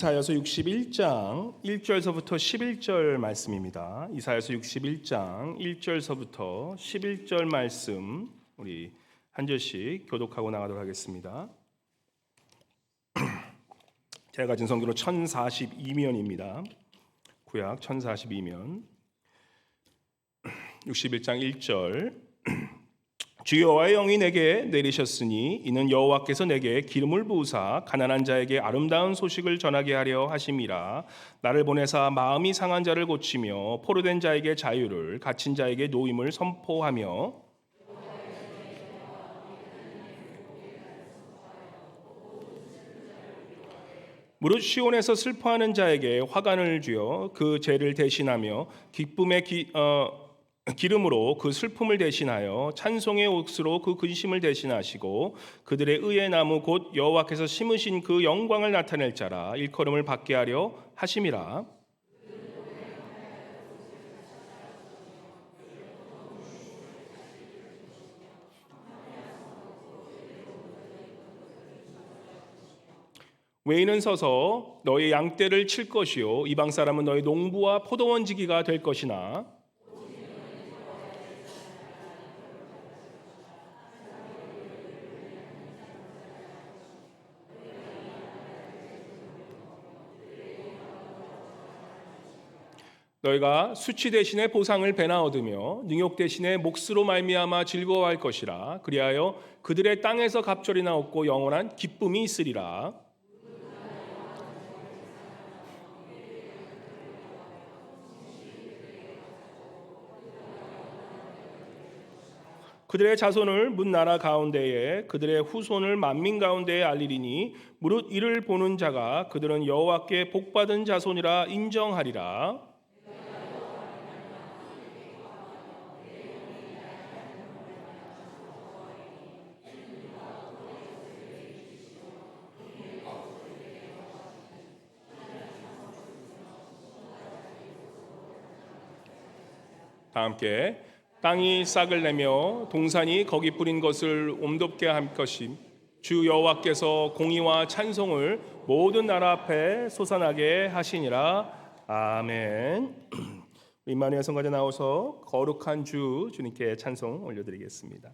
이사야서 61장 1절서부터 11절 말씀입니다. 이사야서 61장 1절서부터 11절 말씀 우리 한 절씩 교독하고 나가도록 하겠습니다. 제가 가진 성경으로 1042면입니다. 구약 1042면 61장 1절 주 여호와의 영이 내게 내리셨으니 이는 여호와께서 내게 기름을 부으사 가난한 자에게 아름다운 소식을 전하게 하려 하심이라. 나를 보내사 마음이 상한 자를 고치며 포로된 자에게 자유를 갇힌 자에게 노임을 선포하며 무릇 시온에서 슬퍼하는 자에게 화관을 주어 그 죄를 대신하며 기쁨의 기름으로 그 슬픔을 대신하여 찬송의 옥수로 그 근심을 대신하시고 그들의 의의 나무 곧 여호와께서 심으신 그 영광을 나타낼 자라 일컬음을 받게 하려 하심이라. 외인은 서서 너희 양떼를 칠 것이요 이방 사람은 너희 농부와 포도원지기가 될 것이나 너희가 수치 대신에 보상을 배나 얻으며 능욕 대신에 몫으로 말미암아 즐거워할 것이라. 그리하여 그들의 땅에서 갑절이나 얻고 영원한 기쁨이 있으리라. 그들의 자손을 문 나라 가운데에 그들의 후손을 만민 가운데에 알리리니 무릇 이를 보는 자가 그들은 여호와께 복받은 자손이라 인정하리라. 다 함께 땅이 싹을 내며 동산이 거기 뿌린 것을 옴돋게 할 것임 주 여호와께서 공의와 찬송을 모든 나라 앞에 솟아나게 하시니라. 아멘. 임마누엘 성가대 나오서 거룩한 주 주님께 찬송 올려드리겠습니다.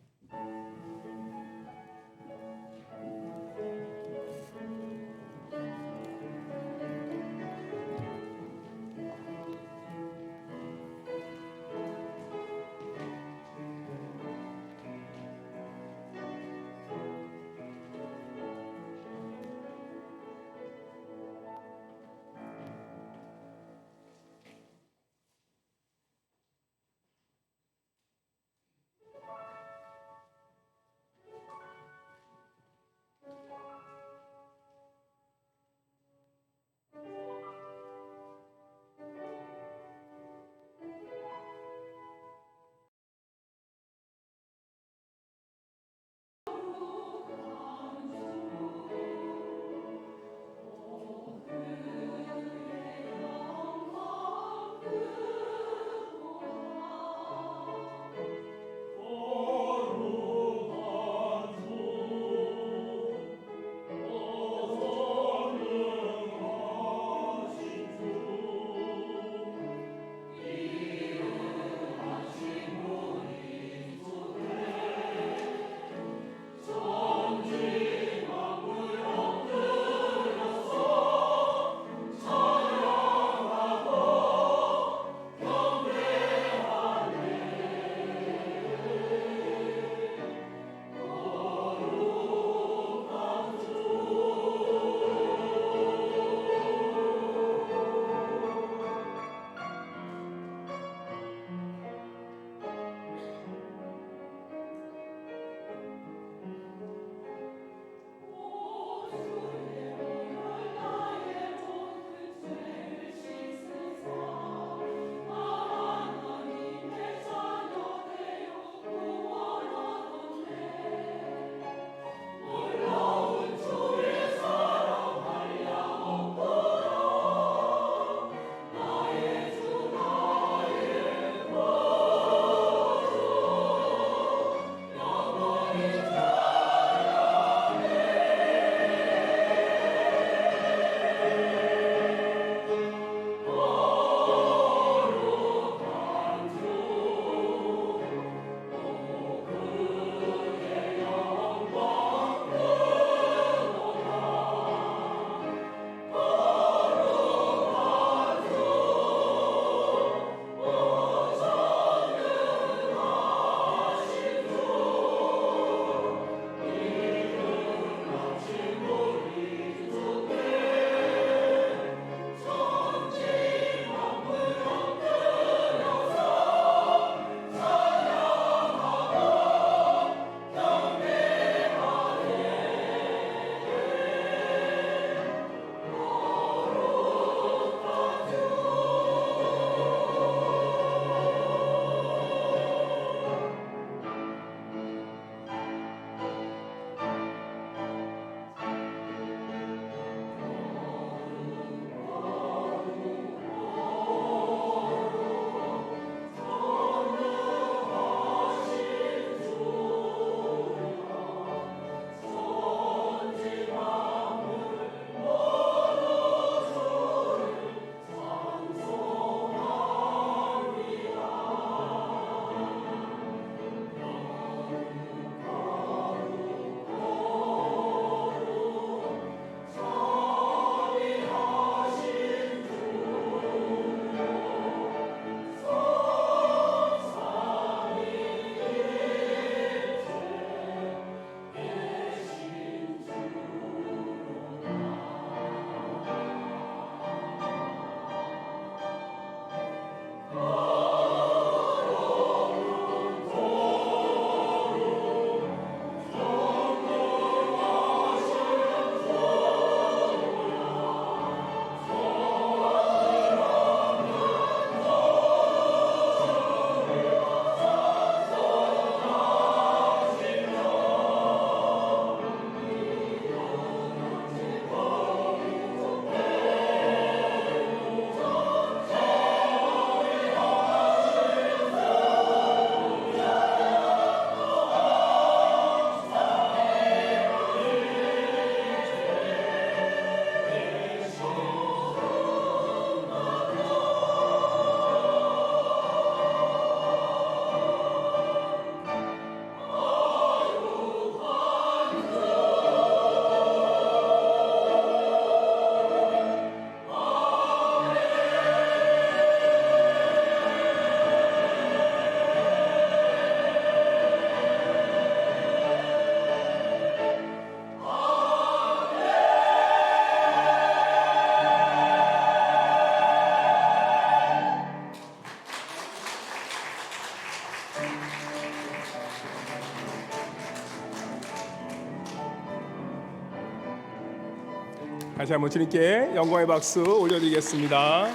다시 한번 주님께 영광의 박수 올려드리겠습니다.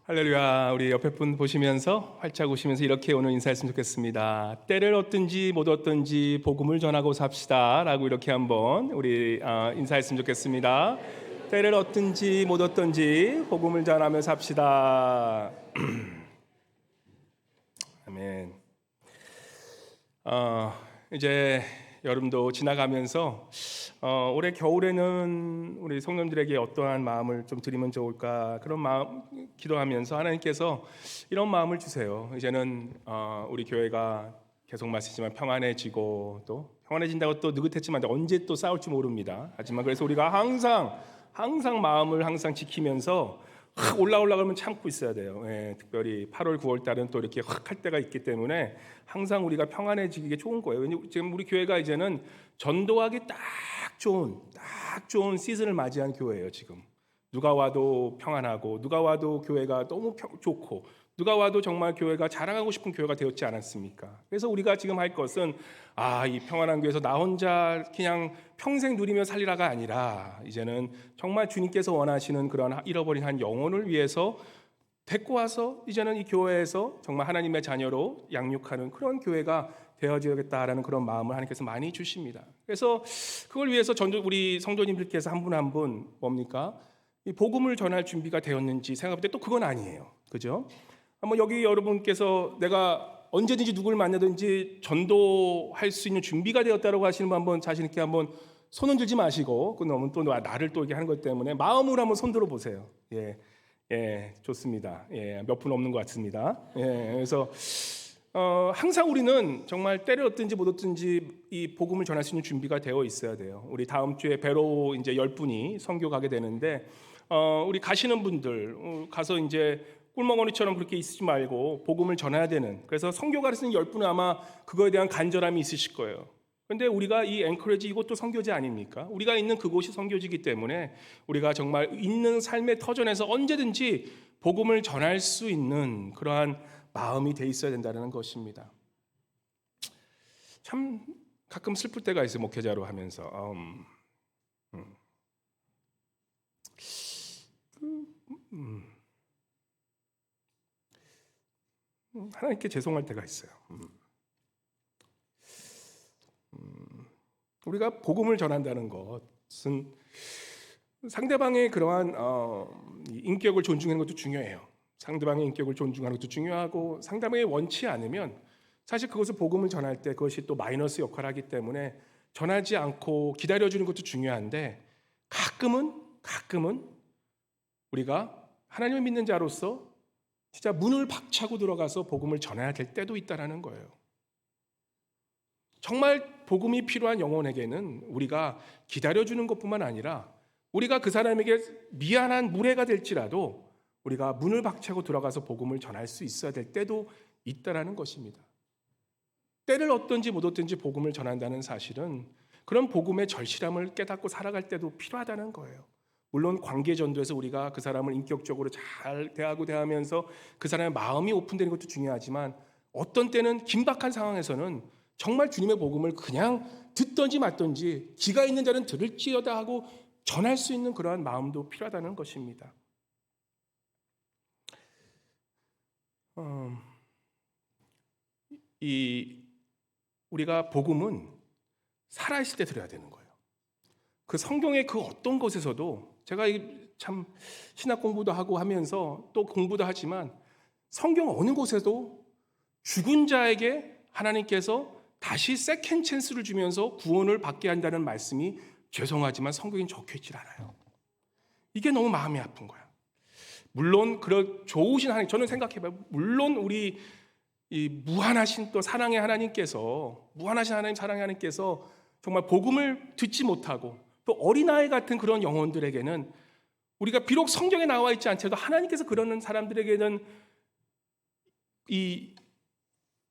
할렐루야. 우리 옆에 분 보시면서 활짝 웃으면서 이렇게 오늘 인사했으면 좋겠습니다. 때를 얻든지 못 얻든지 복음을 전하고 삽시다 라고 이렇게 한번 우리 인사했으면 좋겠습니다. 때를 얻든지 못 얻든지 복음을 전하며 삽시다. 아멘. 이제 여름도 지나가면서 올해 겨울에는 우리 성도님들에게 어떠한 마음을 좀 드리면 좋을까, 그런 마음 기도하면서 하나님께서 이런 마음을 주세요. 이제는 우리 교회가 계속 말씀이지만 평안해지고, 또 평안해진다고 또 느긋했지만 언제 또 싸울지 모릅니다. 하지만 그래서 우리가 항상 마음을 항상 지키면서 확 올라오려고 하면 참고 있어야 돼요. 예, 특별히 8월, 9월 달은 또 이렇게 확 할 때가 있기 때문에 항상 우리가 평안해지기에 좋은 거예요. 왜냐하면 지금 우리 교회가 이제는 전도하기 딱 좋은 시즌을 맞이한 교회예요. 지금 누가 와도 평안하고, 누가 와도 교회가 너무 좋고, 누가 와도 정말 교회가 자랑하고 싶은 교회가 되었지 않았습니까? 그래서 우리가 지금 할 것은 이 평안한 교회에서 나 혼자 그냥 평생 누리며 살리라가 아니라, 이제는 정말 주님께서 원하시는 그런 잃어버린 한 영혼을 위해서 데리고 와서 이제는 이 교회에서 정말 하나님의 자녀로 양육하는 그런 교회가 되어져야겠다라는 그런 마음을 하나님께서 많이 주십니다. 그래서 그걸 위해서 우리 성도님들께서 한 분 한 분 뭡니까? 이 복음을 전할 준비가 되었는지 생각할 때 또 그건 아니에요. 그죠? 한번 여기 여러분께서 내가 언제든지 누구를 만나든지 전도할 수 있는 준비가 되었다라고 하시는 분 한번 자신 있게 한번 손은 들지 마시고, 그 너무 또 나를 또 이렇게 하는 것 때문에 마음으로 한번 손 들어 보세요. 예, 좋습니다. 예, 몇 분 없는 것 같습니다. 예, 그래서 항상 우리는 정말 때를 얻든지 못 얻든지 이 복음을 전할 수 있는 준비가 되어 있어야 돼요. 우리 다음 주에 배로 이제 10분이 선교 가게 되는데, 우리 가시는 분들 가서 이제 꿀먹어리처럼 그렇게 있지 말고 복음을 전해야 되는, 그래서 선교 가르치는 10분은 아마 그거에 대한 간절함이 있으실 거예요. 그런데 우리가 이 앵커리지, 이것도 선교지 아닙니까? 우리가 있는 그곳이 선교지이기 때문에 우리가 정말 있는 삶의 터전에서 언제든지 복음을 전할 수 있는 그러한 마음이 돼 있어야 된다는 것입니다. 참 가끔 슬플 때가 있어요. 목회자로 하면서 하나님께 죄송할 때가 있어요. 우리가 복음을 전한다는 것은 상대방의 그러한 인격을 존중하는 것도 중요해요. 상대방의 인격을 존중하는 것도 중요하고, 상대방이 원치 않으면 사실 그것을 복음을 전할 때 그것이 또 마이너스 역할을 하기 때문에 전하지 않고 기다려주는 것도 중요한데, 가끔은 우리가 하나님을 믿는 자로서 진짜 문을 박차고 들어가서 복음을 전해야 될 때도 있다라는 거예요. 정말 복음이 필요한 영혼에게는 우리가 기다려주는 것뿐만 아니라 우리가 그 사람에게 미안한 무례가 될지라도 우리가 문을 박차고 들어가서 복음을 전할 수 있어야 될 때도 있다라는 것입니다. 때를 얻든지 못 얻든지 복음을 전한다는 사실은 그런 복음의 절실함을 깨닫고 살아갈 때도 필요하다는 거예요. 물론 관계 전도에서 우리가 그 사람을 인격적으로 잘 대하면서 그 사람의 마음이 오픈되는 것도 중요하지만, 어떤 때는 긴박한 상황에서는 정말 주님의 복음을 그냥 듣든지 말든지 기가 있는 자는 들을지어다 하고 전할 수 있는 그러한 마음도 필요하다는 것입니다. 우리가 복음은 살아있을 때 들어야 되는 거예요. 그 성경의 그 어떤 곳에서도, 제가 참 신학 공부도 하고 하면서 또 공부도 하지만, 성경 어느 곳에도 죽은 자에게 하나님께서 다시 세컨 찬스를 주면서 구원을 받게 한다는 말씀이 죄송하지만 성경에 적혀있질 않아요. 이게 너무 마음이 아픈 거야. 물론 그런 좋으신 하나님, 저는 생각해봐요. 물론 우리 이 무한하신 또 사랑의 하나님께서, 무한하신 하나님 사랑의 하나님께서 정말 복음을 듣지 못하고 또 어린아이 같은 그런 영혼들에게는, 우리가 비록 성경에 나와 있지 않더라도 하나님께서 그러는 사람들에게는 이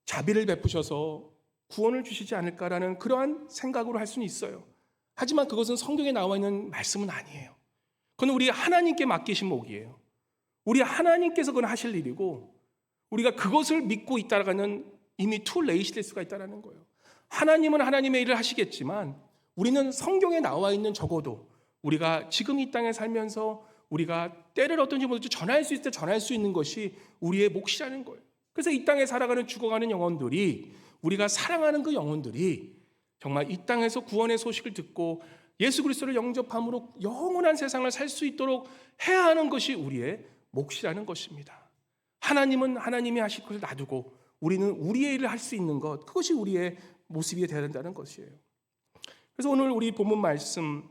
자비를 베푸셔서 구원을 주시지 않을까라는 그러한 생각으로 할 수는 있어요. 하지만 그것은 성경에 나와 있는 말씀은 아니에요. 그건 우리 하나님께 맡기신 몫이에요. 우리 하나님께서 그건 하실 일이고, 우리가 그것을 믿고 있다가는 이미 too late이 될 수가 있다는 거예요. 하나님은 하나님의 일을 하시겠지만 우리는 성경에 나와 있는 적어도 우리가 지금 이 땅에 살면서 우리가 때를 어떤지 모르지 전할 수 있을 때 전할 수 있는 것이 우리의 몫이라는 거예요. 그래서 이 땅에 살아가는 죽어가는 영혼들이, 우리가 사랑하는 그 영혼들이 정말 이 땅에서 구원의 소식을 듣고 예수 그리스도를 영접함으로 영원한 세상을 살 수 있도록 해야 하는 것이 우리의 몫이라는 것입니다. 하나님은 하나님이 하실 것을 놔두고 우리는 우리의 일을 할 수 있는 것, 그것이 우리의 모습이 되어야 된다는 것이에요. 그래서 오늘 우리 본문 말씀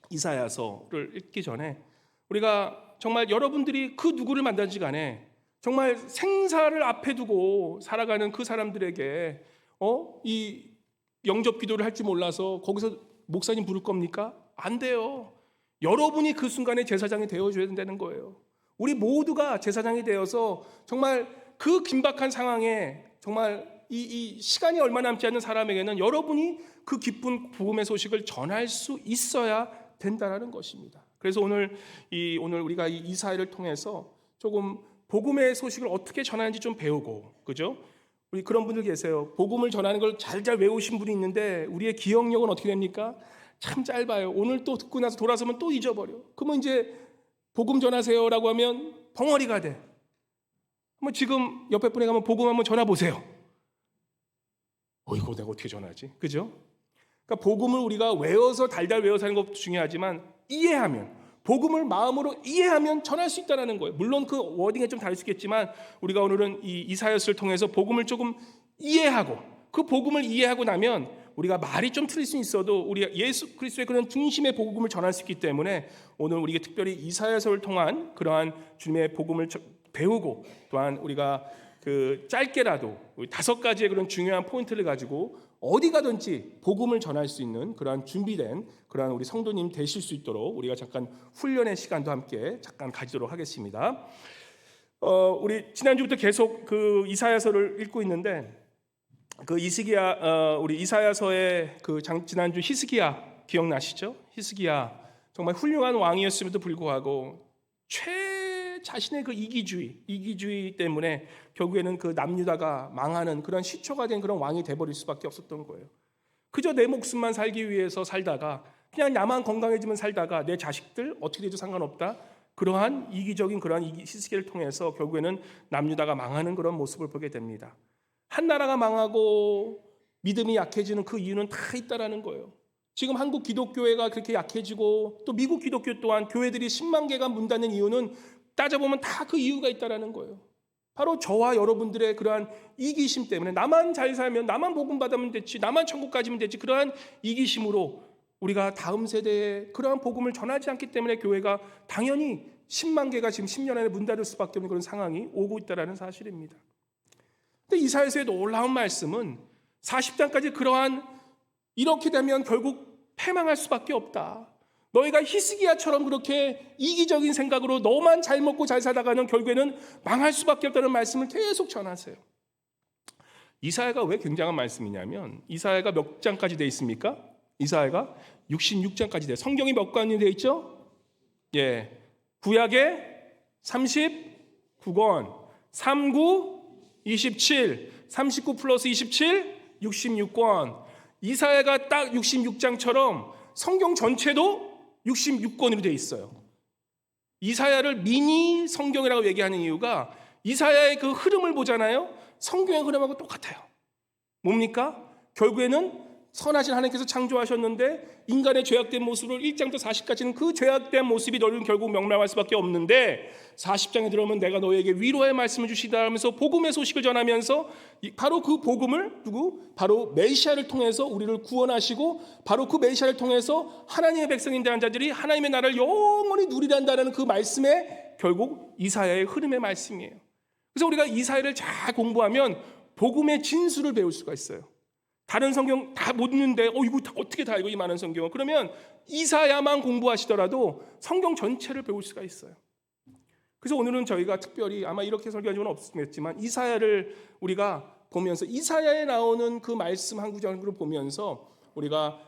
이사야서를 읽기 전에 우리가 정말 여러분들이 그 누구를 만나든지 간에 정말 생사를 앞에 두고 살아가는 그 사람들에게 이 영접 기도를 할 줄 몰라서 거기서 목사님 부를 겁니까? 안 돼요. 여러분이 그 순간에 제사장이 되어줘야 된다는 거예요. 우리 모두가 제사장이 되어서 정말 그 긴박한 상황에 정말 이 시간이 얼마 남지 않는 사람에게는 여러분이 그 기쁜 복음의 소식을 전할 수 있어야 된다는 것입니다. 그래서 오늘 우리가 이 이사야를 통해서 조금 복음의 소식을 어떻게 전하는지 좀 배우고, 그죠? 우리 그런 분들 계세요. 복음을 전하는 걸 잘잘 외우신 분이 있는데 우리의 기억력은 어떻게 됩니까? 참 짧아요. 오늘 또 듣고 나서 돌아서면 또 잊어버려. 그러면 이제 복음 전하세요라고 하면 벙어리가 돼. 한번 지금 옆에 분에 가면 복음 한번 전화 보세요. 이거 내가 어떻게 전하지? 그죠? 그러니까 복음을 우리가 외워서 달달 외워서 하는 것도 중요하지만 이해하면, 복음을 마음으로 이해하면 전할 수 있다는 거예요. 물론 그 워딩에 좀 다를 수 있겠지만 우리가 오늘은 이 이사야서를 통해서 복음을 조금 이해하고, 그 복음을 이해하고 나면 우리가 말이 좀 틀릴 수 있어도 우리가 예수 그리스도의 그런 중심의 복음을 전할 수 있기 때문에 오늘 우리가 특별히 이사야서를 통한 그러한 주님의 복음을 배우고, 또한 우리가 그 짧게라도 5가지의 그런 중요한 포인트를 가지고 어디 가든지 복음을 전할 수 있는 그러한 준비된 그러한 우리 성도님 되실 수 있도록 우리가 잠깐 훈련의 시간도 함께 잠깐 가지도록 하겠습니다. 우리 지난주부터 계속 그 이사야서를 읽고 있는데 그 우리 이사야서의 그 지난주 히스기야 기억나시죠? 히스기야 정말 훌륭한 왕이었음에도 불구하고 자신의 그 이기주의 때문에 결국에는 그 남유다가 망하는 그런 시초가 된 그런 왕이 돼버릴 수밖에 없었던 거예요. 그저 내 목숨만 살기 위해서 살다가, 그냥 나만 건강해지면 살다가 내 자식들 어떻게 돼도 상관없다, 그러한 이기적인 그러한 히스기야를 통해서 결국에는 남유다가 망하는 그런 모습을 보게 됩니다. 한 나라가 망하고 믿음이 약해지는 그 이유는 다 있다라는 거예요. 지금 한국 기독교회가 그렇게 약해지고 또 미국 기독교 또한 교회들이 10만 개가 문 닫는 이유는 따져보면 다 그 이유가 있다라는 거예요. 바로 저와 여러분들의 그러한 이기심 때문에 나만 잘 살면, 나만 복음 받으면 됐지, 나만 천국 가지면 됐지, 그러한 이기심으로 우리가 다음 세대에 그러한 복음을 전하지 않기 때문에 교회가 당연히 10만 개가 지금 10년 안에 문 닫을 수밖에 없는 그런 상황이 오고 있다는 사실입니다. 근데 이사야서의 놀라운 말씀은 40장까지 그러한 이렇게 되면 결국 패망할 수밖에 없다. 너희가 히스기야처럼 그렇게 이기적인 생각으로 너만 잘 먹고 잘 살다가는 결국에는 망할 수밖에 없다는 말씀을 계속 전하세요. 이사야가 왜 굉장한 말씀이냐면 이사야가 몇 장까지 되어 있습니까? 이사야가 66장까지 돼요. 성경이 몇 권이 되어 있죠? 예, 구약에 39권, 39, 27, 39 플러스 27, 66권. 이사야가 딱 66장처럼 성경 전체도 66권으로 되어 있어요. 이사야를 미니 성경이라고 얘기하는 이유가 이사야의 그 흐름을 보잖아요. 성경의 흐름하고 똑같아요. 뭡니까? 결국에는 선하신 하나님께서 창조하셨는데 인간의 죄악된 모습을 1장부터 40까지는 그 죄악된 모습이 너희는 결국 명랑할 수밖에 없는데 40장에 들어오면 내가 너희에게 위로의 말씀을 주시다 하면서 복음의 소식을 전하면서 바로 그 복음을 바로 메시아를 통해서 우리를 구원하시고 바로 그 메시아를 통해서 하나님의 백성인 한 자들이 하나님의 나라를 영원히 누리란다는 그 말씀에 결국 이사야의 흐름의 말씀이에요. 그래서 우리가 이사야를 잘 공부하면 복음의 진수를 배울 수가 있어요. 다른 성경 다 못 읽는데 이거 어떻게 다 알고 이 많은 성경을, 그러면 이사야만 공부하시더라도 성경 전체를 배울 수가 있어요. 그래서 오늘은 저희가 특별히 아마 이렇게 설교한 적은 없겠지만 이사야를 우리가 보면서 이사야에 나오는 그 말씀 한 구절을 보면서 우리가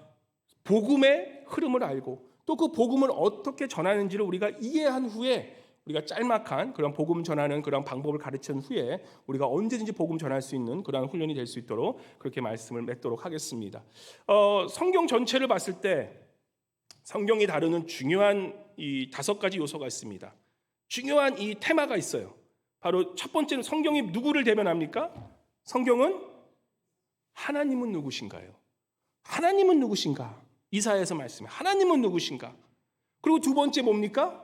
복음의 흐름을 알고 또 그 복음을 어떻게 전하는지를 우리가 이해한 후에 우리가 짤막한 그런 복음 전하는 그런 방법을 가르친 후에 우리가 언제든지 복음 전할 수 있는 그런 훈련이 될 수 있도록 그렇게 말씀을 맺도록 하겠습니다. 성경 전체를 봤을 때 성경이 다루는 중요한 이 5가지 요소가 있습니다. 중요한 이 테마가 있어요. 바로 첫 번째는 성경이 누구를 대변합니까? 성경은 하나님은 누구신가요? 하나님은 누구신가? 이사야에서 말씀해. 하나님은 누구신가? 그리고 두 번째 뭡니까?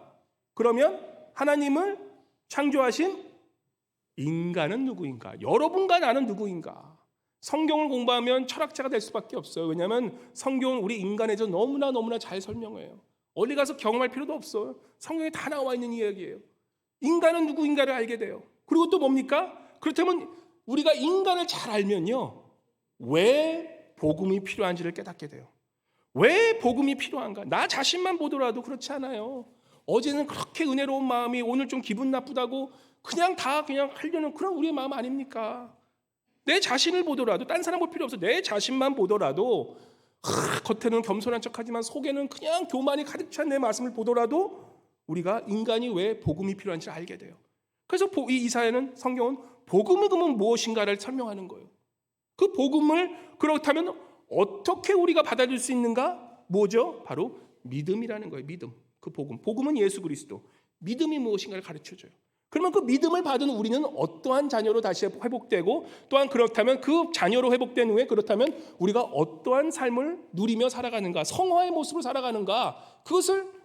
그러면 하나님을 창조하신 인간은 누구인가? 여러분과 나는 누구인가? 성경을 공부하면 철학자가 될 수밖에 없어요. 왜냐하면 성경은 우리 인간에 대해서 너무나 잘 설명해요. 어디 가서 경험할 필요도 없어요. 성경에 다 나와 있는 이야기예요. 인간은 누구인가를 알게 돼요. 그리고 또 뭡니까? 그렇다면 우리가 인간을 잘 알면요, 왜 복음이 필요한지를 깨닫게 돼요. 왜 복음이 필요한가? 나 자신만 보더라도 그렇지 않아요. 어제는 그렇게 은혜로운 마음이 오늘 좀 기분 나쁘다고 그냥 하려는 그런 우리의 마음 아닙니까? 내 자신을 보더라도 딴 사람 볼 필요 없어. 내 자신만 보더라도 겉에는 겸손한 척하지만 속에는 그냥 교만이 가득 찬 내 말씀을 보더라도 우리가 인간이 왜 복음이 필요한지를 알게 돼요. 그래서 이 이사야는 성경은 복음은 그러면 무엇인가를 설명하는 거예요. 그 복음을 그렇다면 어떻게 우리가 받아들일 수 있는가? 뭐죠? 바로 믿음이라는 거예요. 믿음. 그 복음은 예수 그리스도. 믿음이 무엇인가를 가르쳐줘요. 그러면 그 믿음을 받은 우리는 어떠한 자녀로 다시 회복되고, 또한 그렇다면 그 자녀로 회복된 후에 그렇다면 우리가 어떠한 삶을 누리며 살아가는가, 성화의 모습으로 살아가는가,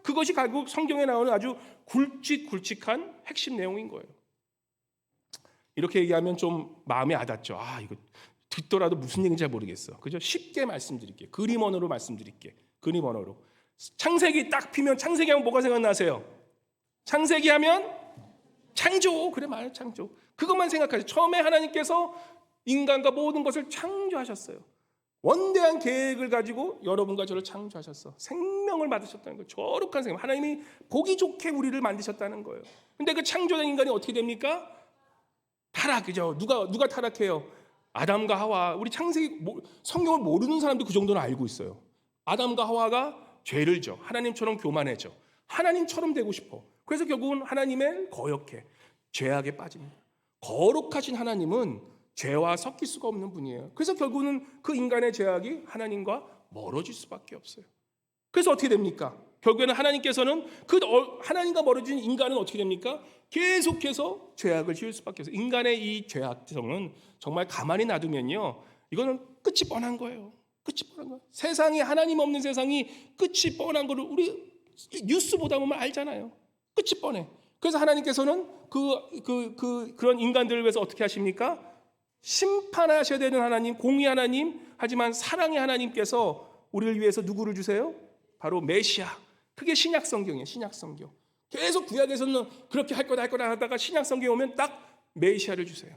그것이 결국 성경에 나오는 아주 굵직굵직한 핵심 내용인 거예요. 이렇게 얘기하면 좀 마음이 와닿죠. 이거 듣더라도 무슨 얘기인지 잘 모르겠어. 그죠? 쉽게 말씀드릴게요. 그림 언어로 말씀드릴게요. 그림 언어로. 창세기 딱 피면 창세기 하면 뭐가 생각나세요? 창세기 하면 창조. 그래 말이에요. 창조. 그것만 생각하세요. 처음에 하나님께서 인간과 모든 것을 창조하셨어요. 원대한 계획을 가지고 여러분과 저를 창조하셨어. 생명을 받으셨다는 거예요. 거룩한 생명. 하나님이 보기 좋게 우리를 만드셨다는 거예요. 근데 그 창조된 인간이 어떻게 됩니까? 타락이죠. 누가 타락해요? 아담과 하와. 우리 창세기 성경을 모르는 사람도 그 정도는 알고 있어요. 아담과 하와가 죄를 져. 하나님처럼 교만해져. 하나님처럼 되고 싶어. 그래서 결국은 하나님의 거역해. 죄악에 빠집니다. 거룩하신 하나님은 죄와 섞일 수가 없는 분이에요. 그래서 결국은 그 인간의 죄악이 하나님과 멀어질 수밖에 없어요. 그래서 어떻게 됩니까? 결국에는 하나님께서는 하나님과 멀어진 인간은 어떻게 됩니까? 계속해서 죄악을 지을 수밖에 없어요. 인간의 이 죄악성은 정말 가만히 놔두면요, 이거는 끝이 뻔한 거예요. 끝이 뻔한 거예요. 세상이 하나님 없는 세상이 끝이 뻔한 거를 우리 뉴스 보다 보면 알잖아요. 끝이 뻔해. 그래서 하나님께서는 그런 인간들을 위해서 어떻게 하십니까? 심판하셔야 되는 하나님, 공의 하나님, 하지만 사랑의 하나님께서 우리를 위해서 누구를 주세요? 바로 메시아. 그게 신약 성경이에요. 신약 성경. 계속 구약에서는 그렇게 할 거다 하다가 신약 성경에 오면 딱 메시아를 주세요.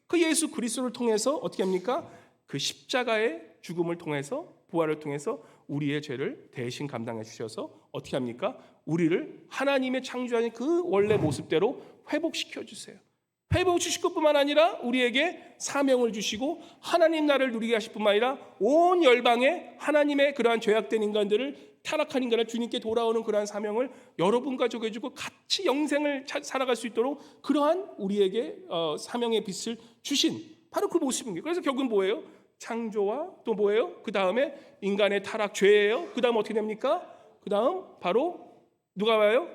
그 예수 그리스도를 통해서 어떻게 합니까? 그 십자가의 죽음을 통해서, 부활을 통해서 우리의 죄를 대신 감당해 주셔서 어떻게 합니까? 우리를 하나님의 창조하신 그 원래 모습대로 회복시켜 주세요. 회복시킬 것뿐만 아니라 우리에게 사명을 주시고 하나님 나라를 누리게 하실 뿐만 아니라 온 열방에 하나님의 그러한 죄악된 인간들을, 타락한 인간을 주님께 돌아오는 그러한 사명을 여러분과 저에게 주고 같이 영생을 살아갈 수 있도록 그러한 우리에게 사명의 빛을 주신 바로 그 모습입니다. 그래서 결국은 뭐예요? 창조와 또 뭐예요? 그 다음에 인간의 타락, 죄예요. 그 다음 어떻게 됩니까? 그 다음 바로 누가 와요?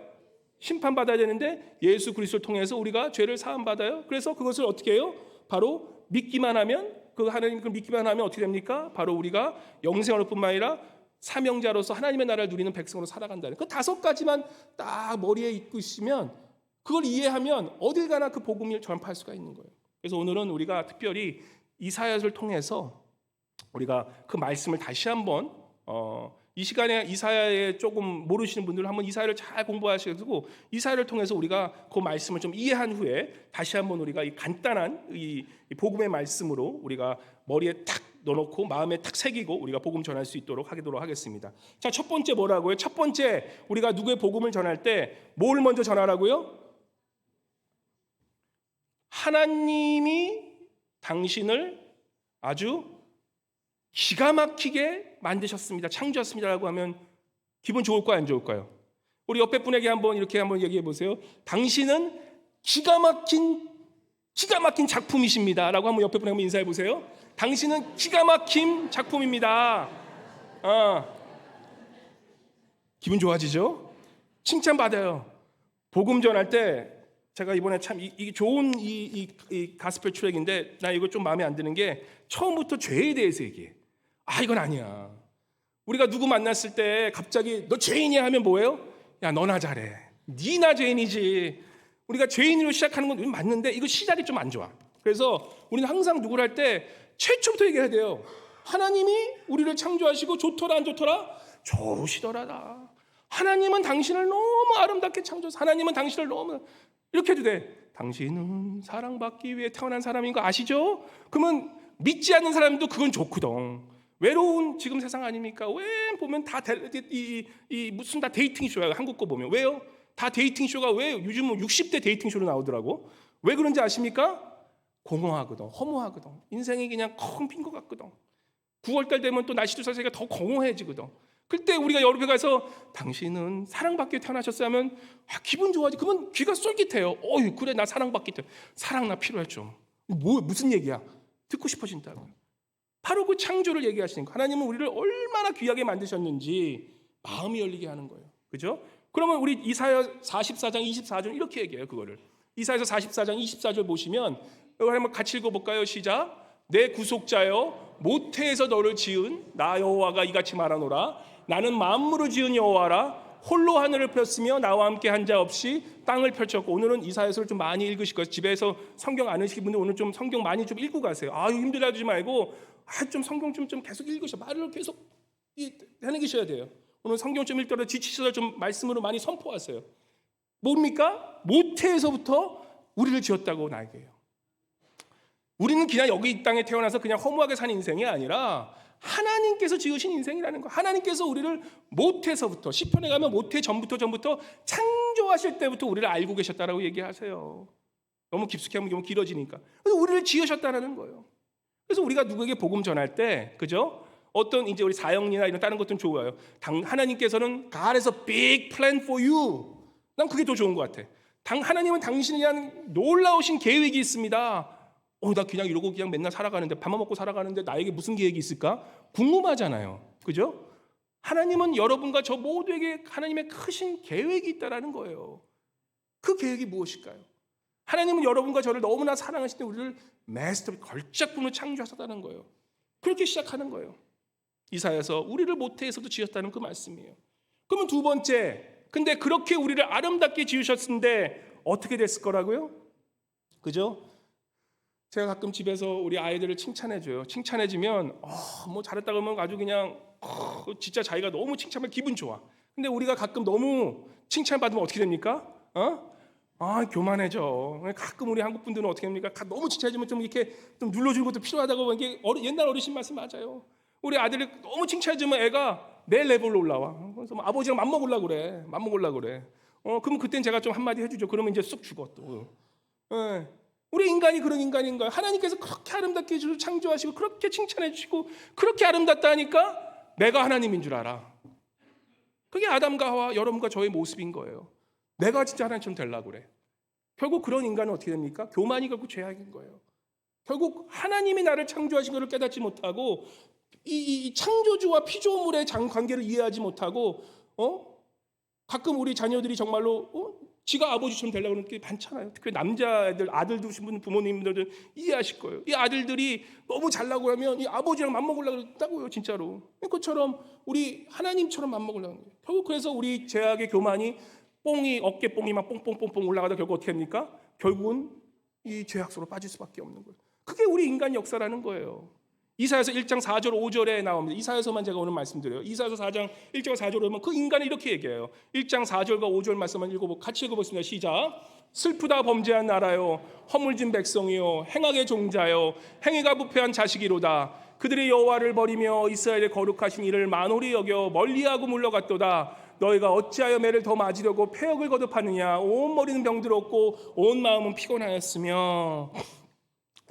심판받아야 되는데 예수 그리스도를 통해서 우리가 죄를 사함받아요. 그래서 그것을 어떻게 해요? 바로 믿기만 하면, 그 하나님을 믿기만 하면 어떻게 됩니까? 바로 우리가 영생할 뿐만 아니라 사명자로서 하나님의 나라를 누리는 백성으로 살아간다는 그 5가지만 딱 머리에 있고 있으면, 그걸 이해하면 어딜 가나 그 복음을 전파할 수가 있는 거예요. 그래서 오늘은 우리가 특별히 이사야를 통해서 우리가 그 말씀을 다시 한번 이 시간에 이사야에 조금 모르시는 분들은 한번 이사야를 잘 공부하시고 이사야를 통해서 우리가 그 말씀을 좀 이해한 후에 다시 한번 우리가 이 간단한 이 복음의 말씀으로 우리가 머리에 탁 넣어놓고 마음에 탁 새기고 우리가 복음 전할 수 있도록 하겠습니다. 자, 첫 번째 뭐라고요? 첫 번째 우리가 누구의 복음을 전할 때 뭘 먼저 전하라고요? 하나님이 당신을 아주 기가 막히게 만드셨습니다. 창조하셨습니다라고 하면 기분 좋을까요? 안 좋을까요? 우리 옆에 분에게 이렇게 한번 얘기해 보세요. 당신은 기가 막힌 작품이십니다라고 한번 옆에 분에게 인사해 보세요. 당신은 기가 막힌 작품입니다. 기분 좋아지죠? 칭찬받아요. 복음 전할 때 제가 이번에 참 이게 좋은 이 가스펠 트랙인데 나 이거 좀 마음에 안 드는 게 처음부터 죄에 대해서 얘기해. 이건 아니야. 우리가 누구 만났을 때 갑자기 너 죄인이야 하면 뭐예요? 야, 너나 잘해. 니나 죄인이지. 우리가 죄인으로 시작하는 건 맞는데 이거 시작이 좀 안 좋아. 그래서 우리는 항상 누구를 할 때 최초부터 얘기해야 돼요. 하나님이 우리를 창조하시고 좋더라 안 좋더라? 좋으시더라. 하나님은 당신을 너무 아름답게 창조해서 하나님은 당신을 너무 이렇게 해도 돼. 당신은 사랑받기 위해 태어난 사람인 거 아시죠? 그러면 믿지 않는 사람도 그건 좋거든. 외로운 지금 세상 아닙니까? 왜 보면 다 무슨 다 데이팅 쇼야. 한국 거 보면 왜요? 다 데이팅 쇼가 왜 요즘 60대 데이팅 쇼로 나오더라고. 왜 그런지 아십니까? 공허하거든, 허무하거든. 인생이 그냥 텅 빈 것 같거든. 9월달 되면 또 날씨도 자세가 더 공허해지거든. 그때 우리가 옆에 가서 당신은 사랑받기 위해 태어나셨어요 하면 기분 좋아지. 그러면 귀가 쏠깃해요. 그래 나 사랑받기 때문에 사랑 나 필요해 좀. 무슨 얘기야? 듣고 싶어진다고. 바로 그 창조를 얘기하시는 거. 하나님은 우리를 얼마나 귀하게 만드셨는지 마음이 열리게 하는 거예요. 그죠? 그러면 우리 이사야 44장 24절 이렇게 얘기해요. 그거를 이사야서 44장 24절 보시면 이걸 한번 같이 읽어볼까요? 시작. 내 구속자여 모태에서 너를 지은 나 여호와가 이같이 말하노라. 나는 만물을 지은 여호와라. 홀로 하늘을 폈으며 나와 함께 한 자 없이 땅을 펼쳤고. 오늘은 이사야서를 좀 많이 읽으실 거예요. 집에서 성경 안 읽으신 분들 오늘 좀 성경 많이 좀 읽고 가세요. 힘들어 하지 말고 좀 성경 좀 계속 읽으셔. 말을 계속 해내기셔야 돼요. 오늘 성경 좀 읽더라도 지치셔서 좀 말씀으로 많이 선포하세요. 뭡니까? 모태에서부터 우리를 지었다고 나에게요. 우리는 그냥 여기 이 땅에 태어나서 그냥 허무하게 사는 인생이 아니라 하나님께서 지으신 인생이라는 거. 하나님께서 우리를 모태에서부터 시편에 가면 모태 전부터 창조하실 때부터 우리를 알고 계셨다라고 얘기하세요. 너무 깊숙이 하면 너무 길어지니까. 그래서 우리를 지으셨다라는 거예요. 그래서 우리가 누구에게 복음 전할 때, 그죠? 어떤 이제 우리 사형리나 이런 다른 것들은 좋아요. 하나님께서는 God has a big plan for you. 난 그게 더 좋은 것 같아. 하나님은 당신에 대한 놀라우신 계획이 있습니다. 나 그냥 이러고 그냥 맨날 살아가는데 밥만 먹고 살아가는데 나에게 무슨 계획이 있을까? 궁금하잖아요. 그죠? 하나님은 여러분과 저 모두에게 하나님의 크신 계획이 있다라는 거예요. 그 계획이 무엇일까요? 하나님은 여러분과 저를 너무나 사랑하실 때 우리를 마스터 걸작품으로 창조하셨다는 거예요. 그렇게 시작하는 거예요. 이사야서 우리를 모태에서도 지었다는 그 말씀이에요. 그러면 두 번째, 근데 그렇게 우리를 아름답게 지으셨는데 어떻게 됐을 거라고요? 그죠? 제가 가끔 집에서 우리 아이들을 칭찬해줘요. 칭찬해주면 뭐 잘했다 그러면 아주 그냥 진짜 자기가 너무 칭찬하면 기분 좋아. 근데 우리가 가끔 너무 칭찬받으면 어떻게 됩니까? 교만해져. 가끔 우리 한국 분들은 어떻게 합니까? 너무 칭찬해주면 좀 이렇게 좀 눌러주는 것도 필요하다고. 이게 옛날 어르신 말씀 맞아요. 우리 아들이 너무 칭찬해주면 애가 내 레벨로 올라와. 그래서 뭐 아버지랑 맘먹으려고 그래. 그럼 그땐 제가 좀 한마디 해주죠. 그러면 이제 쑥 죽어 또. 우리 인간이 그런 인간인 거예요. 하나님께서 그렇게 아름답게 창조하시고 그렇게 칭찬해 주시고 그렇게 아름답다 하니까 내가 하나님인 줄 알아. 그게 아담과 하와 여러분과 저의 모습인 거예요. 내가 진짜 하나님처럼 되려고 그래. 결국 그런 인간은 어떻게 됩니까? 교만이 결국 죄악인 거예요. 결국 하나님이 나를 창조하신 것을 깨닫지 못하고 이 창조주와 피조물의 관계를 이해하지 못하고 가끔 우리 자녀들이 정말로 지가 아버지처럼 되려고 하는 게 많잖아요. 특히 남자애들, 아들 두신 부모님들은 이해하실 거예요. 이 아들들이 너무 잘나고 하면 이 아버지랑 맞먹으려고 했다고요, 진짜로. 그것처럼 우리 하나님처럼 맞먹으려는 거예요. 결국 그래서 우리 죄악의 교만이 어깨뽕이 막 뽕뽕뽕뽕 올라가다 결국 어떻게 합니까? 결국은 이 죄악 속으로 빠질 수밖에 없는 거예요. 그게 우리 인간 역사라는 거예요. 이사야서 1장 4절 5절에 나옵니다. 이사야서만 제가 오늘 말씀드려요. 이사야서 4장 1절 4절에 보면 그 인간이 이렇게 얘기해요. 1장 4절과 5절 말씀만 같이 읽어보겠습니다. 시작. 슬프다 범죄한 나라요 허물진 백성이요 행악의 종자요 행위가 부패한 자식이로다. 그들이 여호와를 버리며 이스라엘의 거룩하신 이를 만홀히 여겨 멀리하고 물러갔도다. 너희가 어찌하여 매를 더 맞으려고 폐역을 거듭하느냐. 온 머리는 병들었고 온 마음은 피곤하였으며.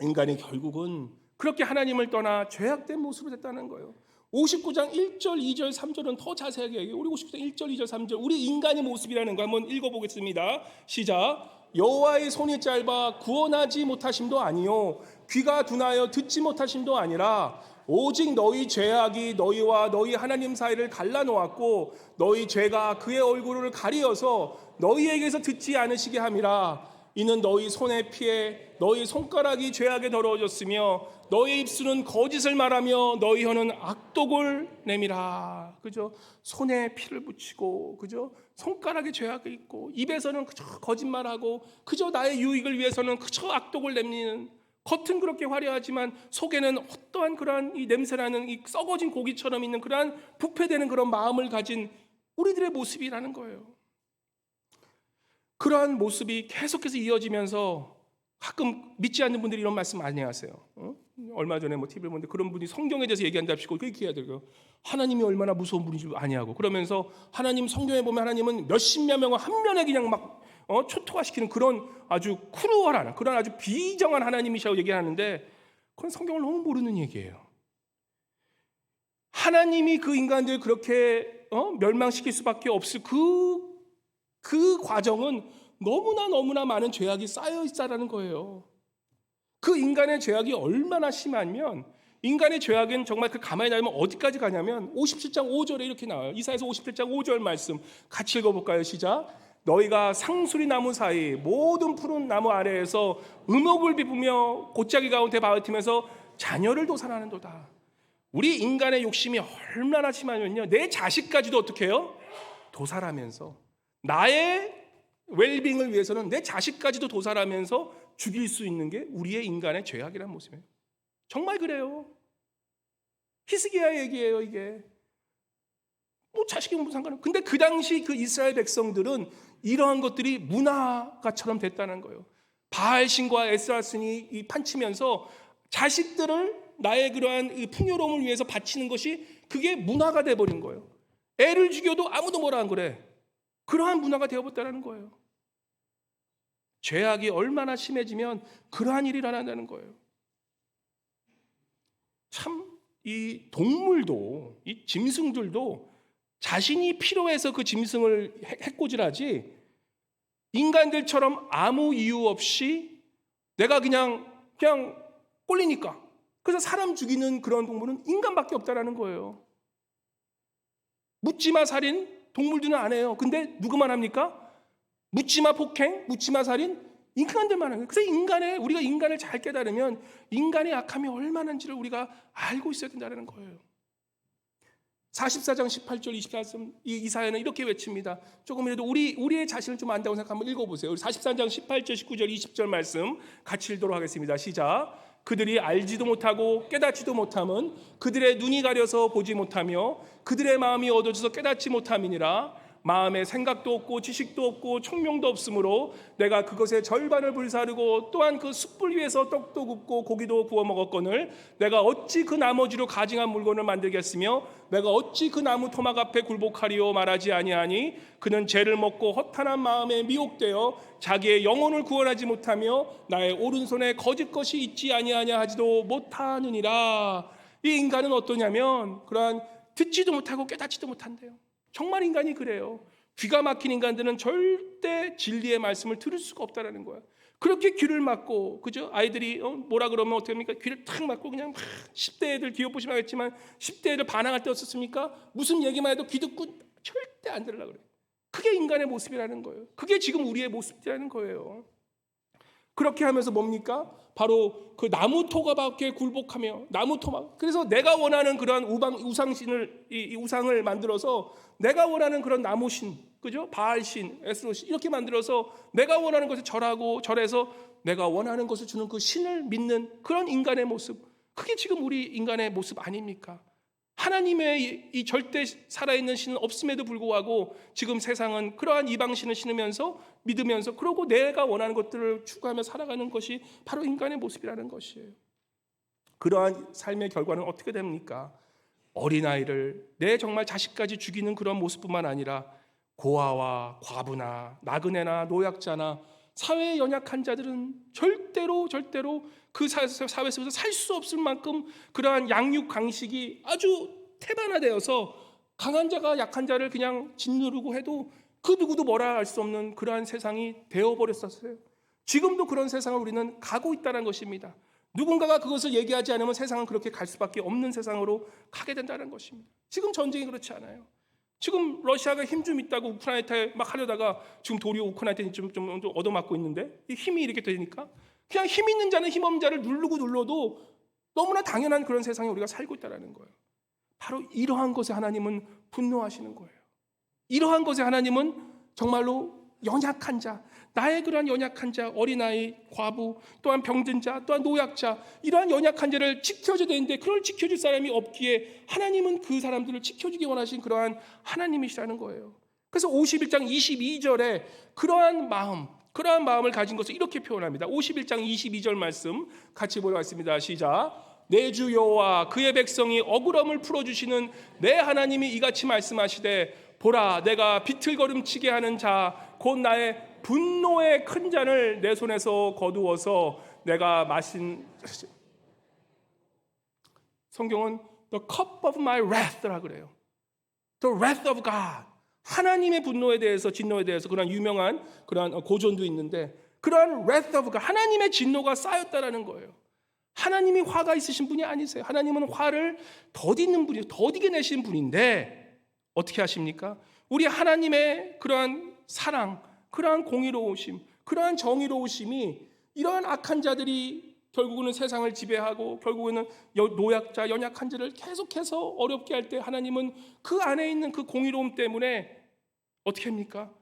인간이 결국은 그렇게 하나님을 떠나 죄악된 모습으로 됐다는 거예요. 59장 1절, 2절, 3절은 더 자세하게 얘기해요. 우리 59장 1절, 2절, 3절 우리 인간의 모습이라는 거 한번 읽어보겠습니다. 시작. 여호와의 손이 짧아 구원하지 못하심도 아니요 귀가 둔하여 듣지 못하심도 아니라 오직 너희 죄악이 너희와 너희 하나님 사이를 갈라놓았고 너희 죄가 그의 얼굴을 가리어서 너희에게서 듣지 않으시게 함이라. 이는 너희 손에 피해 너희 손가락이 죄악에 더러워졌으며 너희 입술은 거짓을 말하며 너희 혀는 악독을 내밀어. 그죠? 손에 피를 묻히고, 그죠? 손가락에 죄악이 있고, 입에서는 그저 거짓말하고, 그저 나의 유익을 위해서는 그저 악독을 내미는, 겉은 그렇게 화려하지만 속에는 어떠한 그러한 이 냄새나는 이 썩어진 고기처럼 있는 그러한 부패되는 그런 마음을 가진 우리들의 모습이라는 거예요. 그러한 모습이 계속해서 이어지면서 가끔 믿지 않는 분들이 이런 말씀 많이 하세요. 얼마 전에 TV를 보는데 그런 분이 성경에 대해서 얘기한답시고 그렇게 해야 돼요. 하나님이 얼마나 무서운 분인지 아니하고, 그러면서 하나님 성경에 보면 하나님은 몇십몇 명을 한 면에 그냥 막 초토화시키는 그런 아주 크루얼한, 그런 아주 비정한 하나님이시라고 얘기하는데, 그건 성경을 너무 모르는 얘기예요. 하나님이 그 인간들을 그렇게 멸망시킬 수밖에 없을 그 과정은 너무나 많은 죄악이 쌓여 있다라는 거예요. 그 인간의 죄악이 얼마나 심하면, 인간의 죄악은 정말 그 가만히 나면 어디까지 가냐면 57장 5절에 이렇게 나와요. 이사야서 57장 5절 말씀 같이 읽어볼까요? 시작. 너희가 상수리 나무 사이 모든 푸른 나무 아래에서 음옥을 비우며 골짜기 가운데 바으티면서 자녀를 도살하는도다. 우리 인간의 욕심이 얼마나 심하면요, 내 자식까지도 어떻게 해요? 도살하면서, 나의 웰빙을 위해서는 내 자식까지도 도살하면서 죽일 수 있는 게 우리의 인간의 죄악이라는 모습이에요. 정말 그래요. 히스기야 얘기예요, 이게. 뭐 자식이 무슨 상관은. 근데 그 당시 그 이스라엘 백성들은 이러한 것들이 문화가처럼 됐다는 거예요. 바알신과 에스라신이 판치면서 자식들을 나의 그러한 풍요로움을 위해서 바치는 것이 그게 문화가 돼버린 거예요. 애를 죽여도 아무도 뭐라 안 그래. 그러한 문화가 되어버렸다는 거예요. 죄악이 얼마나 심해지면 그러한 일이 일어난다는 거예요. 참, 이 동물도, 이 짐승들도 자신이 필요해서 그 짐승을 해코지하지, 인간들처럼 아무 이유 없이 내가 그냥 꼴리니까, 그래서 사람 죽이는 그런 동물은 인간밖에 없다라는 거예요. 묻지마 살인 동물들은 안 해요. 근데 누구만 합니까? 묻지마 폭행, 묻지마 살인 인간들만 하는 거예요. 그래서 우리가 인간을 잘 깨달으면 인간의 악함이 얼마나인지를 우리가 알고 있어야 된다는 거예요. 44장 18절 24절 이사야는 이렇게 외칩니다. 조금이라도 우리의 자신을 좀 안다고 생각하면 읽어보세요. 44장 18절 19절 20절 말씀 같이 읽도록 하겠습니다. 시작. 그들이 알지도 못하고 깨닫지도 못함은 그들의 눈이 가려서 보지 못하며 그들의 마음이 어두워져서 깨닫지 못함이니라. 마음에 생각도 없고 지식도 없고 총명도 없으므로 내가 그것의 절반을 불사르고 또한 그 숯불 위에서 떡도 굽고 고기도 구워 먹었거늘 내가 어찌 그 나머지로 가증한 물건을 만들겠으며 내가 어찌 그 나무 토막 앞에 굴복하리요 말하지 아니하니 그는 죄를 먹고 허탄한 마음에 미혹되어 자기의 영혼을 구원하지 못하며 나의 오른손에 거짓 것이 있지 아니하냐 하지도 못하느니라. 이 인간은 어떠냐면 그러한 듣지도 못하고 깨닫지도 못한대요. 정말 인간이 그래요. 귀가 막힌 인간들은 절대 진리의 말씀을 들을 수가 없다라는 거야. 그렇게 귀를 막고, 그죠? 아이들이 뭐라 그러면 어떻게 합니까? 귀를 탁 막고 그냥 10대 애들 귀여보시면 알겠지만 10대 애들 반항할 때 어떻습니까? 무슨 얘기만 해도 귀 듣고 절대 안 들으려고 그래요. 그게 인간의 모습이라는 거예요. 그게 지금 우리의 모습이라는 거예요. 그렇게 하면서 뭡니까? 바로 그 나무 토막에 굴복하며 나무 토막. 그래서 내가 원하는 그런 우상신을 이 우상을 만들어서 내가 원하는 그런 나무신, 그죠? 바알신, 에스로신 이렇게 만들어서 내가 원하는 것을 절해서 내가 원하는 것을 주는 그 신을 믿는 그런 인간의 모습. 그게 지금 우리 인간의 모습 아닙니까? 하나님의 이 절대 살아있는 신은 없음에도 불구하고 지금 세상은 그러한 이방신을 신으면서 믿으면서 그러고 내가 원하는 것들을 추구하며 살아가는 것이 바로 인간의 모습이라는 것이에요. 그러한 삶의 결과는 어떻게 됩니까? 어린아이를 내 정말 자식까지 죽이는 그런 모습뿐만 아니라 고아와 과부나 나그네나 노약자나 사회에 연약한 자들은 절대로 그 사회 속에서 살 수 없을 만큼 그러한 양육 강식이 아주 태반화되어서 강한 자가 약한 자를 그냥 짓누르고 해도 그 누구도 뭐라 할 수 없는 그러한 세상이 되어버렸었어요. 지금도 그런 세상을 우리는 가고 있다는 것입니다. 누군가가 그것을 얘기하지 않으면 세상은 그렇게 갈 수밖에 없는 세상으로 가게 된다는 것입니다. 지금 전쟁이 그렇지 않아요. 지금 러시아가 힘 좀 있다고 우크라이나에 막 하려다가 지금 도리어 우크라이나에 좀 얻어맞고 있는데 이 힘이 이렇게 되니까 그냥 힘 있는 자는 힘 없는 자를 누르고 눌러도 너무나 당연한 그런 세상에 우리가 살고 있다는 거예요. 바로 이러한 것에 하나님은 분노하시는 거예요. 이러한 것에 하나님은 정말로 연약한 자, 나의 그러한 연약한 자, 어린아이, 과부, 또한 병든 자, 또한 노약자, 이러한 연약한 자를 지켜줘야 되는데 그걸 지켜줄 사람이 없기에 하나님은 그 사람들을 지켜주기 원하신 그러한 하나님이시라는 거예요. 그래서 51장 22절에 그러한 마음을 가진 것을 이렇게 표현합니다. 51장 22절 말씀 같이 보겠습니다. 시작. 내 주 여호와 그의 백성이 억울함을 풀어주시는 내 하나님이 이같이 말씀하시되 보라 내가 비틀거림치게 하는 자 곧 나의 분노의 큰 잔을 내 손에서 거두어서 내가 마신 성경은 the cup of my wrath라 그래요. The wrath of God. 하나님의 분노에 대해서 진노에 대해서 그런 유명한 그런 고전도 있는데 그러한 wrath of God 하나님의 진노가 쌓였다라는 거예요. 하나님이 화가 있으신 분이 아니세요. 하나님은 화를 더디는 분이에요. 더디게 내신 분인데 어떻게 하십니까? 우리 하나님의 그러한 사랑, 그러한 공의로우심, 그러한 정의로우심이 이러한 악한 자들이 결국은 세상을 지배하고 결국에는 노약자, 연약한 자를 계속해서 어렵게 할 때 하나님은 그 안에 있는 그 공의로움 때문에 어떻게 합니까?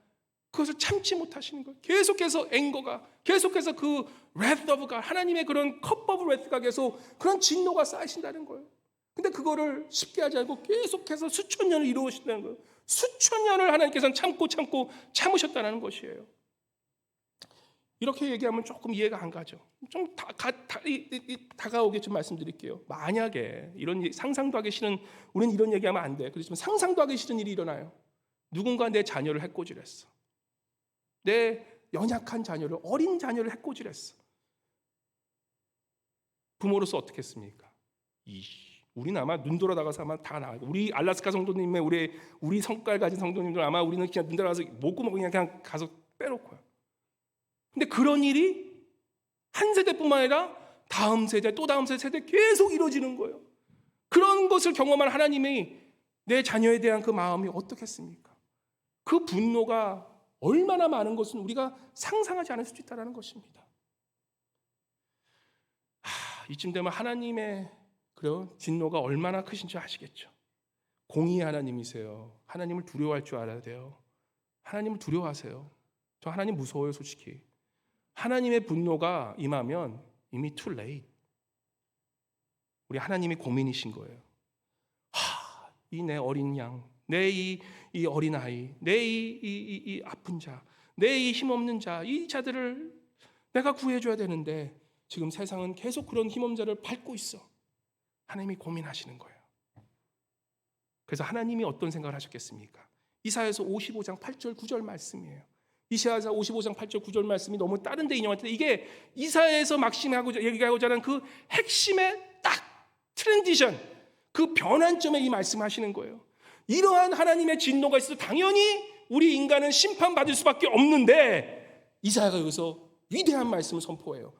그것을 참지 못하시는 거예요. 계속해서 앵거가, 계속해서 그 wrath of God, 하나님의 그런 cup of wrath가 계속 그런 진노가 쌓이신다는 거예요. 근데 그거를 쉽게 하지 않고 계속해서 수천 년을 이루어오신다는 거예요. 수천 년을 하나님께서는 참고 참으셨다는 것이에요. 이렇게 얘기하면 조금 이해가 안 가죠. 좀 다가오게 좀 말씀드릴게요. 만약에 이런 상상도 하기 싫은, 우리는 이런 얘기하면 안 돼. 그렇지만 상상도 하기 싫은 일이 일어나요. 누군가 내 자녀를 해코지했어. 내 연약한 자녀를, 어린 자녀를 해코지했어. 부모로서 어떻게 했습니까? 우리는 아마 눈 돌아다가서 아마 다 나가고, 우리 알라스카 성도님의 우리 성깔 가진 성도님들 아마 우리는 그냥 눈 돌아가서 목구멍 그냥 가서 빼놓고요. 근데 그런 일이 한 세대뿐만 아니라 다음 세대 또 다음 세대 계속 이루어지는 거예요. 그런 것을 경험한 하나님이 내 자녀에 대한 그 마음이 어떻겠습니까? 그 분노가 얼마나 많은 것은 우리가 상상하지 않을 수도 있다는 것입니다. 이쯤 되면 하나님의 그런 진노가 얼마나 크신지 아시겠죠? 공의의 하나님이세요. 하나님을 두려워할 줄 알아야 돼요. 하나님을 두려워하세요. 저 하나님 무서워요, 솔직히. 하나님의 분노가 임하면 이미 too late. 우리 하나님이 고민이신 거예요. 이 내 어린 양, 내 이 어린 아이, 내 이 아픈 자, 내 이 힘없는 자, 이 자들을 내가 구해줘야 되는데 지금 세상은 계속 그런 힘없는 자를 밟고 있어. 하나님이 고민하시는 거예요. 그래서 하나님이 어떤 생각을 하셨겠습니까? 이사야서 55장 8절 9절 말씀이에요. 이사야서 55장 8절 9절 말씀이 너무 다른 데 인용할 때 이게 이사야에서 막심하고자 얘기하고자 하는 그 핵심의 딱 트랜지션, 그 변환점에 이 말씀하시는 거예요. 이러한 하나님의 진노가 있어도 당연히 우리 인간은 심판받을 수밖에 없는데 이사야가 여기서 위대한 말씀을 선포해요.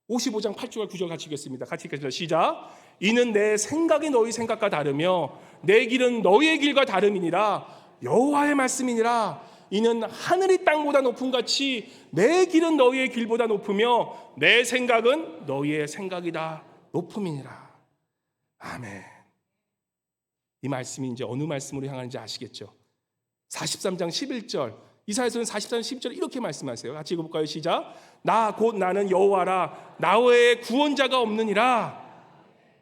55장 8절 9절 같이 읽겠습니다. 같이 읽겠습니다. 시작. 이는 내 생각이 너희 생각과 다르며 내 길은 너희의 길과 다름이니라. 여호와의 말씀이니라. 이는 하늘이 땅보다 높음 같이 내 길은 너희의 길보다 높으며 내 생각은 너희의 생각이다 높음이니라. 아멘. 이 말씀이 이제 어느 말씀으로 향하는지 아시겠죠? 43장 11절. 이사야서는 43장 11절 이렇게 말씀하세요. 같이 읽어볼까요? 시작. 나 곧 나는 여호와라. 나 외에 구원자가 없느니라.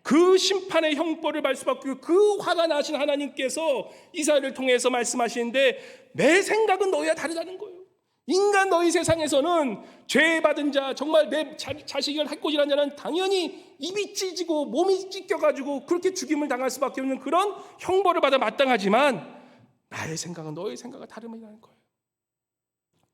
그 심판의 형벌을 받을 수밖에 없고 그 화가 나신 하나님께서 이사야를 통해서 말씀하시는데 내 생각은 너희와 다르다는 거예요. 인간 너희 세상에서는 죄받은 자, 정말 내 자식을 해코지한 자는 당연히 입이 찢어지고 몸이 찢겨가지고 그렇게 죽임을 당할 수밖에 없는 그런 형벌을 받아 마땅하지만 나의 생각은 너희 생각과 다름이라는 거예요.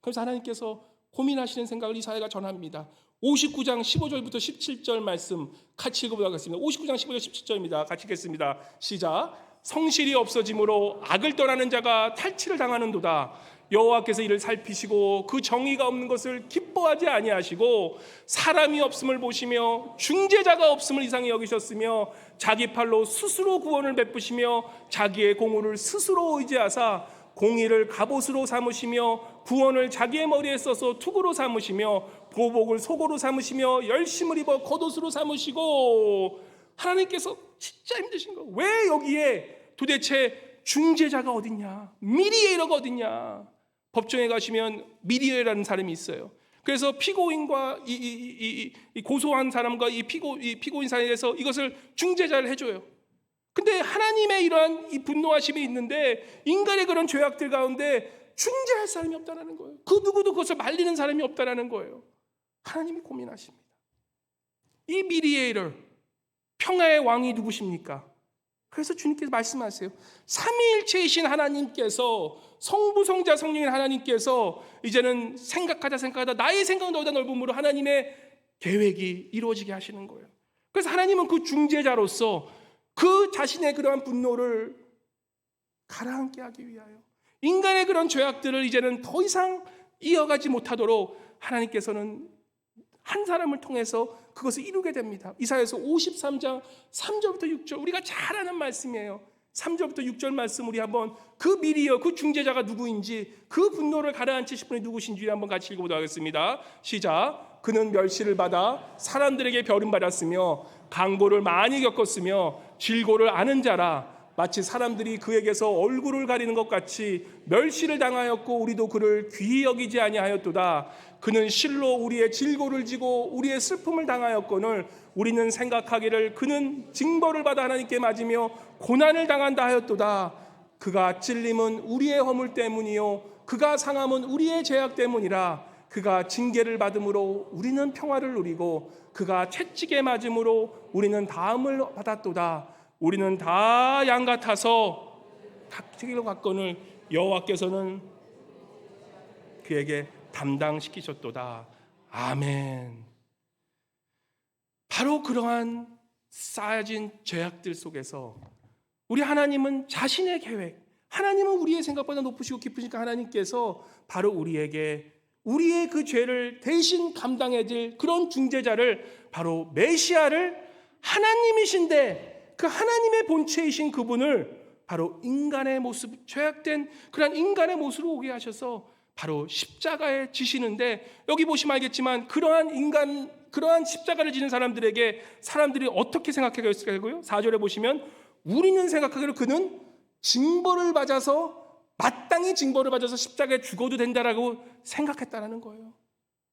그래서 하나님께서 고민하시는 생각을 이사야가 전합니다. 59장 15절부터 17절 말씀 같이 읽어보도록 하겠습니다. 59장 15절 17절입니다. 같이 읽겠습니다. 시작. 성실이 없어짐으로 악을 떠나는 자가 탈취를 당하는도다. 여호와께서 이를 살피시고 그 정의가 없는 것을 기뻐하지 아니하시고 사람이 없음을 보시며 중재자가 없음을 이상히 여기셨으며 자기 팔로 스스로 구원을 베푸시며 자기의 공의를 스스로 의지하사 공의를 갑옷으로 삼으시며 구원을 자기의 머리에 써서 투구로 삼으시며 보복을 속옷으로 삼으시며 열심을 입어 겉옷으로 삼으시고. 하나님께서 진짜 힘드신 거예요. 왜 여기에 도대체 중재자가 어딨냐, 미디에이터가 어딨냐. 법정에 가시면 미디에이터라는 사람이 있어요. 그래서 피고인과 이 고소한 사람과 이 피고인 사이에서 이것을 중재자를 해줘요. 근데 하나님의 이러한 이 분노하심이 있는데 인간의 그런 죄악들 가운데 중재할 사람이 없다는 거예요. 그 누구도 그것을 말리는 사람이 없다는 거예요. 하나님이 고민하십니다. 이 미디에이터, 평화의 왕이 누구십니까? 그래서 주님께서 말씀하세요. 삼위일체이신 하나님께서, 성부, 성자, 성령인 하나님께서 이제는 생각하다 나의 생각은 너보다 넓음으로 하나님의 계획이 이루어지게 하시는 거예요. 그래서 하나님은 그 중재자로서 그 자신의 그러한 분노를 가라앉게 하기 위하여 인간의 그런 죄악들을 이제는 더 이상 이어가지 못하도록 하나님께서는 한 사람을 통해서 그것을 이루게 됩니다. 이사야서 53장 3절부터 6절, 우리가 잘 아는 말씀이에요. 3절부터 6절 말씀, 우리 한번 그 미리어, 그 중재자가 누구인지, 그 분노를 가라앉히실 분이 누구신지 한번 같이 읽어보도록 하겠습니다. 시작. 그는 멸시를 받아 사람들에게 버림받았으며 강고를 많이 겪었으며 질고를 아는 자라. 마치 사람들이 그에게서 얼굴을 가리는 것 같이 멸시를 당하였고 우리도 그를 귀히 여기지 아니하였도다. 그는 실로 우리의 질고를 지고 우리의 슬픔을 당하였거늘 우리는 생각하기를 그는 징벌을 받아 하나님께 맞으며 고난을 당한다 하였도다. 그가 찔림은 우리의 허물 때문이요 그가 상함은 우리의 죄악 때문이라. 그가 징계를 받음으로 우리는 평화를 누리고 그가 채찍에 맞음으로 우리는 다음을 받았도다. 우리는 다 양 같아서 닥치기로 갔거늘 여호와께서는 그에게 담당시키셨도다. 아멘. 바로 그러한 쌓여진 죄악들 속에서 우리 하나님은 자신의 계획, 하나님은 우리의 생각보다 높으시고 깊으시니까 하나님께서 바로 우리에게 우리의 그 죄를 대신 감당해야 될 그런 중재자를, 바로 메시아를, 하나님이신데 그 하나님의 본체이신 그분을 바로 인간의 모습, 죄악된 그런 인간의 모습으로 오게 하셔서 바로 십자가에 지시는데, 여기 보시면 알겠지만 그러한 십자가를 지는 사람들에게 사람들이 어떻게 생각하겠어요? 4절에 보시면 우리는 생각하기로 그는 징벌을 받아서, 마땅히 징벌을 받아서 십자가에 죽어도 된다라고 생각했다라는 거예요.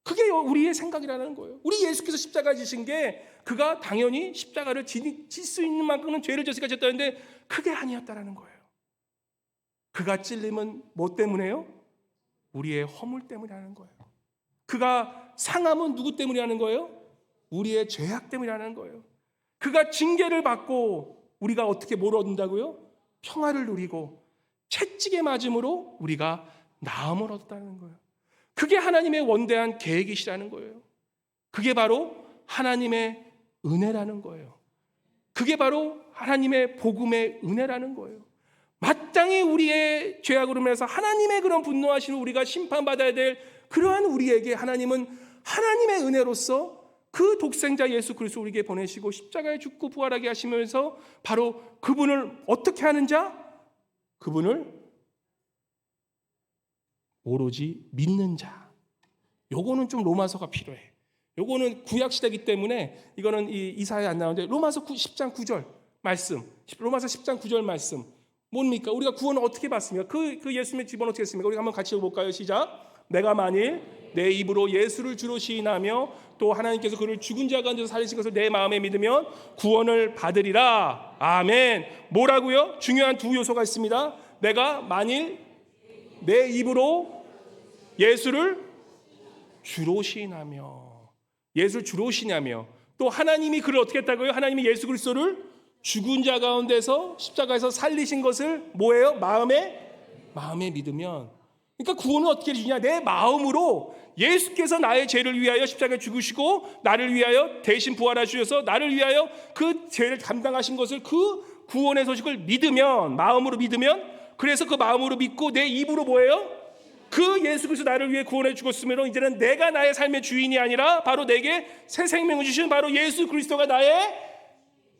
그게 우리의 생각이라는 거예요. 우리 예수께서 십자가 지신 게 그가 당연히 십자가를 질 수 있는 만큼은 죄를 졌으니까 졌다는데 그게 아니었다라는 거예요. 그가 찔림은 뭐 때문에요? 우리의 허물 때문이라는 거예요. 그가 상함은 누구 때문이라는 거예요? 우리의 죄악 때문이라는 거예요. 그가 징계를 받고 우리가 어떻게 뭘 얻는다고요? 평화를 누리고 채찍에 맞음으로 우리가 나음을 얻었다는 거예요. 그게 하나님의 원대한 계획이시라는 거예요. 그게 바로 하나님의 은혜라는 거예요. 그게 바로 하나님의 복음의 은혜라는 거예요. 마땅히 우리의 죄악으로 인해서 하나님의 그런 분노하시는 우리가 심판받아야 될 그러한 우리에게 하나님은 하나님의 은혜로서 그 독생자 예수 그리스도 우리에게 보내시고 십자가에 죽고 부활하게 하시면서 바로 그분을 어떻게 하는 자? 그분을 오로지 믿는 자. 요거는 좀 로마서가 필요해. 요거는 구약시대이기 때문에 이거는 이사야에 안 나오는데 로마서 10장 9절 말씀, 로마서 10장 9절 말씀 뭡니까? 우리가 구원을 어떻게 받습니까? 그 예수님의 집은 어떻게 했습니까? 우리 한번 같이 읽어볼까요? 시작. 내가 만일 내 입으로 예수를 주로 시인하며 또 하나님께서 그를 죽은 자 가운데서 살리신 것을 내 마음에 믿으면 구원을 받으리라. 아멘. 뭐라고요? 중요한 두 요소가 있습니다. 내가 만일 내 입으로 예수를 주로 시인하며, 예수를 주로 시인하며, 또 하나님이 그를 어떻게 했다고요? 하나님이 예수 그리스도를 죽은 자 가운데서 십자가에서 살리신 것을 뭐예요? 마음에 믿으면. 그러니까 구원은 어떻게 주냐? 내 마음으로 예수께서 나의 죄를 위하여 십자가에 죽으시고 나를 위하여 대신 부활하셔서 나를 위하여 그 죄를 감당하신 것을 그 구원의 소식을 믿으면, 마음으로 믿으면, 그래서 그 마음으로 믿고 내 입으로 뭐예요? 그 예수 그리스도 나를 위해 구원해 죽었으므로 이제는 내가 나의 삶의 주인이 아니라 바로 내게 새 생명을 주신 바로 예수 그리스도가 나의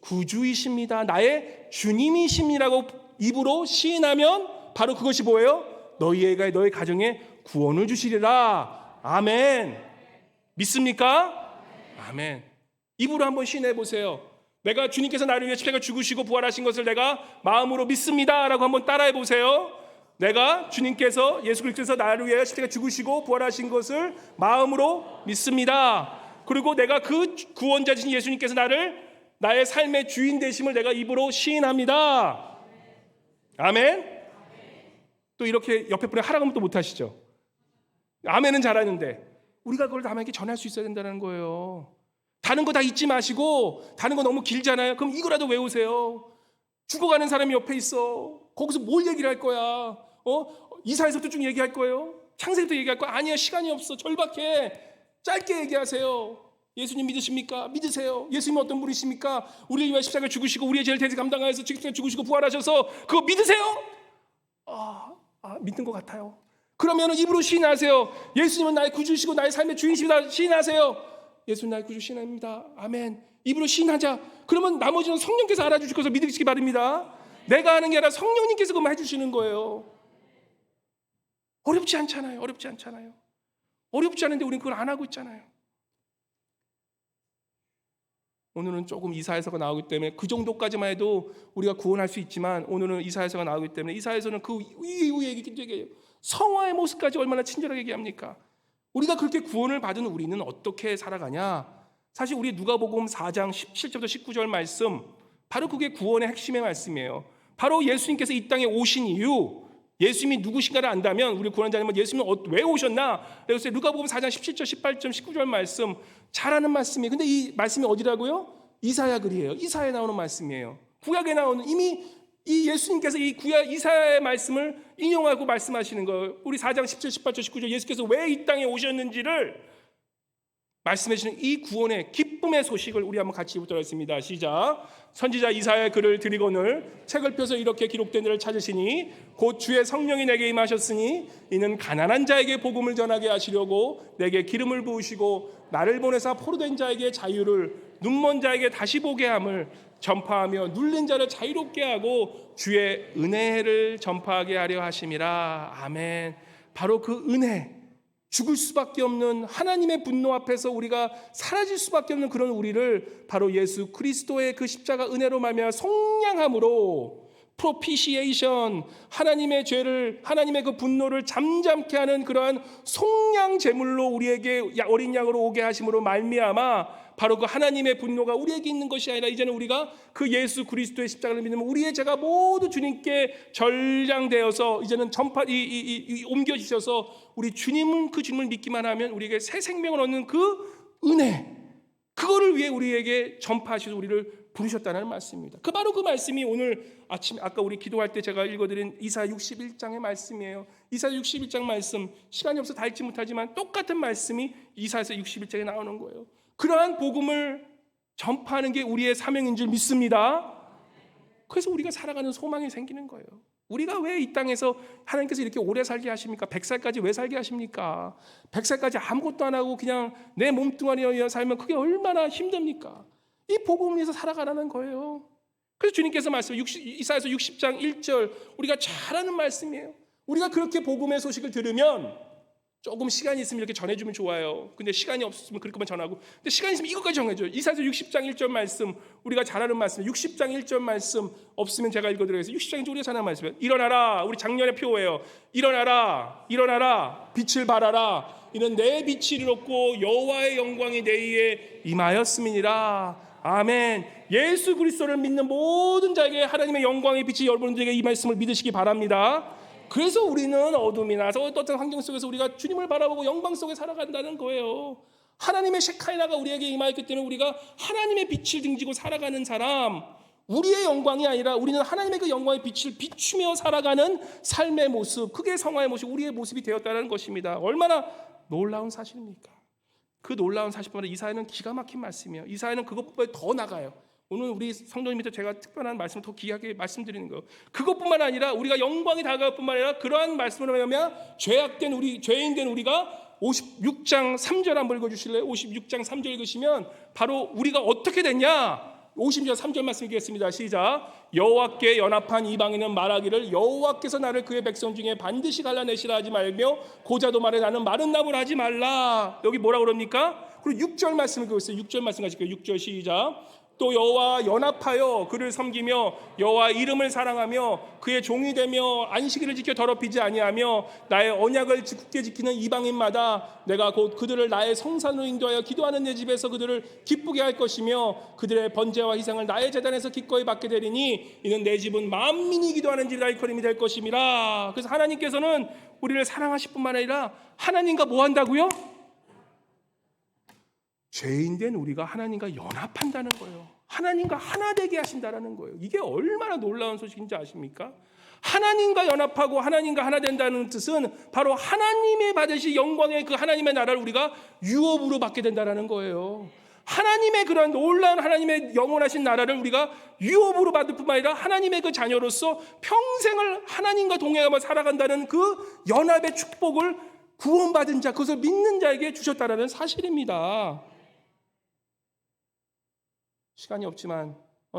구주이십니다, 나의 주님이십니다라고 입으로 시인하면 바로 그것이 뭐예요? 너희 가정에 구원을 주시리라. 아멘. 믿습니까? 아멘. 입으로 한번 시인해 보세요. 내가 주님께서 나를 위해 십자가에 죽으시고 부활하신 것을 내가 마음으로 믿습니다 라고 한번 따라해 보세요. 내가 주님께서 예수 그리스도께서 나를 위해 십자가에 죽으시고 부활하신 것을 마음으로 믿습니다. 그리고 내가 그 구원자이신 예수님께서 나의 삶의 주인 되심을 내가 입으로 시인합니다. 아멘. 또 이렇게 옆에 분에 하라고 하면 또 못하시죠. 아멘은 잘하는데 우리가 그걸 남에게 전할 수 있어야 된다는 거예요. 다른 거 다 잊지 마시고, 다른 거 너무 길잖아요. 그럼 이거라도 외우세요. 죽어가는 사람이 옆에 있어. 거기서 뭘 얘기를 할 거야? 이사에서부터 쭉 얘기할 거예요? 창세기부터 얘기할 거야? 아니요, 시간이 없어. 절박해. 짧게 얘기하세요. 예수님 믿으십니까? 믿으세요. 예수님은 어떤 분이십니까? 우리를 위해 십자가에 죽으시고 우리의 죄를 대신 감당하여서 십자가에 죽으시고 부활하셔서 그거 믿으세요? 믿는 것 같아요. 그러면 입으로 시인하세요. 예수님은 나의 구주시고 나의 삶의 주인이십니다. 시인하세요. 예수님 나의 구주 시인합니다. 아멘. 입으로 시인하자. 그러면 나머지는 성령께서 알아주실 것을 믿으시기 바랍니다. 내가 하는 게 아니라 성령님께서 그만 해주시는 거예요. 어렵지 않잖아요. 어렵지 않은데 우리는 그걸 안 하고 있잖아요. 오늘은 조금 이사야서가 나오기 때문에 그 정도까지만 해도 우리가 구원할 수 있지만, 오늘은 이사야서가 나오기 때문에 이사야서는 그 이후에 얘기해요. 성화의 모습까지 얼마나 친절하게 얘기합니까? 우리가 그렇게 구원을 받은 우리는 어떻게 살아가냐? 사실 우리 누가복음 4장 17절부터 19절 말씀, 바로 그게 구원의 핵심의 말씀이에요. 바로 예수님께서 이 땅에 오신 이유, 예수님이 누구신가를 안다면, 우리 구원자님은 예수님은 왜 오셨나? 그래서 누가복음 4장 17절, 18절, 19절 말씀 잘 아는 말씀이에요. 근데 이 말씀이 어디라고요? 이사야 글이에요. 이사야에 나오는 말씀이에요. 구약에 나오는, 이미 이 예수님께서 이 구약 이사야의 말씀을 인용하고 말씀하시는 거예요. 우리 4장 17, 18절, 19절 예수께서 왜 이 땅에 오셨는지를 말씀해 주시는 이 구원의 기쁨의 소식을 우리 한번 같이 보도록 하겠습니다. 시작. 선지자 이사야의 글을 드리거늘 책을 펴서 이렇게 기록된 일을 찾으시니 곧 주의 성령이 내게 임하셨으니 이는 가난한 자에게 복음을 전하게 하시려고 내게 기름을 부으시고 나를 보내사 포로된 자에게 자유를, 눈먼 자에게 다시 보게 함을 전파하며 눌린 자를 자유롭게 하고 주의 은혜를 전파하게 하려 하심이라. 아멘. 바로 그 은혜, 죽을 수밖에 없는 하나님의 분노 앞에서 우리가 사라질 수밖에 없는 그런 우리를 바로 예수 그리스도의 그 십자가 은혜로 말미암아 속량함으로, 프로피시에이션, 하나님의 죄를, 하나님의 그 분노를 잠잠케 하는 그러한 속량 제물로 우리에게 어린 양으로 오게 하심으로 말미암아 바로 그 하나님의 분노가 우리에게 있는 것이 아니라 이제는 우리가 그 예수 그리스도의 십자가를 믿으면 우리의 죄가 모두 주님께 전량되어서 이제는 옮겨지셔서 우리 주님은 그 주님을 믿기만 하면 우리에게 새 생명을 얻는 그 은혜, 그거를 위해 우리에게 전파하셔서 우리를 부르셨다는 말씀입니다. 바로 그 말씀이 오늘 아침 아까 우리 기도할 때 제가 읽어드린 이사야 61장의 말씀이에요. 이사야 61장 말씀, 시간이 없어 다 읽지 못하지만 똑같은 말씀이 이사야서 61장에 나오는 거예요. 그러한 복음을 전파하는 게 우리의 사명인 줄 믿습니다. 그래서 우리가 살아가는 소망이 생기는 거예요. 우리가 왜 이 땅에서 하나님께서 이렇게 오래 살게 하십니까? 100살까지 왜 살게 하십니까? 100살까지 아무것도 안 하고 그냥 내 몸뚱아리에 살면 그게 얼마나 힘듭니까? 이 복음을 위해서 살아가라는 거예요. 그래서 주님께서 말씀, 이사야서 60장 1절 우리가 잘 아는 말씀이에요. 우리가 그렇게 복음의 소식을 들으면 조금 시간이 있으면 이렇게 전해주면 좋아요. 근데 시간이 없으면 그렇게만 전하고, 근데 시간이 있으면 이것까지 전해줘요. 이사야서 60장 1절 말씀, 우리가 잘 아는 말씀, 60장 1절 말씀 없으면 제가 읽어드리겠습니다. 60장 1절 우리가 잘 아는 말씀이에요. 일어나라, 우리 작년에 표예요. 일어나라, 일어나라, 빛을 발하라. 이는 내 빛이 이르렀고 여호와의 영광이 내 위에 임하였음이니라. 아멘. 예수 그리스도를 믿는 모든 자에게 하나님의 영광의 빛이 여러분들에게 이 말씀을 믿으시기 바랍니다. 그래서 우리는 어둠이나 어떤 환경 속에서 우리가 주님을 바라보고 영광 속에 살아간다는 거예요. 하나님의 셰카이나가 우리에게 임하였기 때문에 우리가 하나님의 빛을 등지고 살아가는 사람, 우리의 영광이 아니라 우리는 하나님의 그 영광의 빛을 비추며 살아가는 삶의 모습, 그게 성화의 모습, 우리의 모습이 되었다는 것입니다. 얼마나 놀라운 사실입니까? 그 놀라운 사실보다 이사야는 기가 막힌 말씀이에요. 이사야는 그것보다 더 나가요. 오늘 우리 성도님한테 제가 특별한 말씀을 더 귀하게 말씀드리는 거예요. 그것뿐만 아니라 우리가 영광이 다가올 뿐만 아니라 그러한 말씀으로 하면 죄인 된 우리가 56장 3절 한번 읽어주실래요? 56장 3절 읽으시면 바로 우리가 어떻게 됐냐? 50절 3절 말씀 읽겠습니다. 시작. 여호와께 연합한 이방인은 말하기를 여호와께서 나를 그의 백성 중에 반드시 갈라내시라 하지 말며 고자도 말해 나는 마른 나무를 하지 말라. 여기 뭐라 그럽니까? 그리고 6절 말씀 읽고 있어요. 6절 말씀 가실게요. 6절 시작. 또 여호와 연합하여 그를 섬기며 여호와 이름을 사랑하며 그의 종이 되며 안식일을 지켜 더럽히지 아니하며 나의 언약을 굳게 지키는 이방인마다 내가 곧 그들을 나의 성산으로 인도하여 기도하는 내 집에서 그들을 기쁘게 할 것이며 그들의 번제와 희생을 나의 제단에서 기꺼이 받게 되리니 이는 내 집은 만민이 기도하는 집이라 일컬음이 될 것임이라. 그래서 하나님께서는 우리를 사랑하실 뿐만 아니라 하나님과 뭐 한다고요? 죄인된 우리가 하나님과 연합한다는 거예요. 하나님과 하나 되게 하신다는 거예요. 이게 얼마나 놀라운 소식인지 아십니까? 하나님과 연합하고 하나님과 하나 된다는 뜻은 바로 하나님의 받으실 영광의 그 하나님의 나라를 우리가 유업으로 받게 된다는 거예요. 하나님의 그런 놀라운 하나님의 영원하신 나라를 우리가 유업으로 받을 뿐만 아니라 하나님의 그 자녀로서 평생을 하나님과 동행하며 살아간다는 그 연합의 축복을 구원받은 자, 그것을 믿는 자에게 주셨다는 사실입니다. 시간이 없지만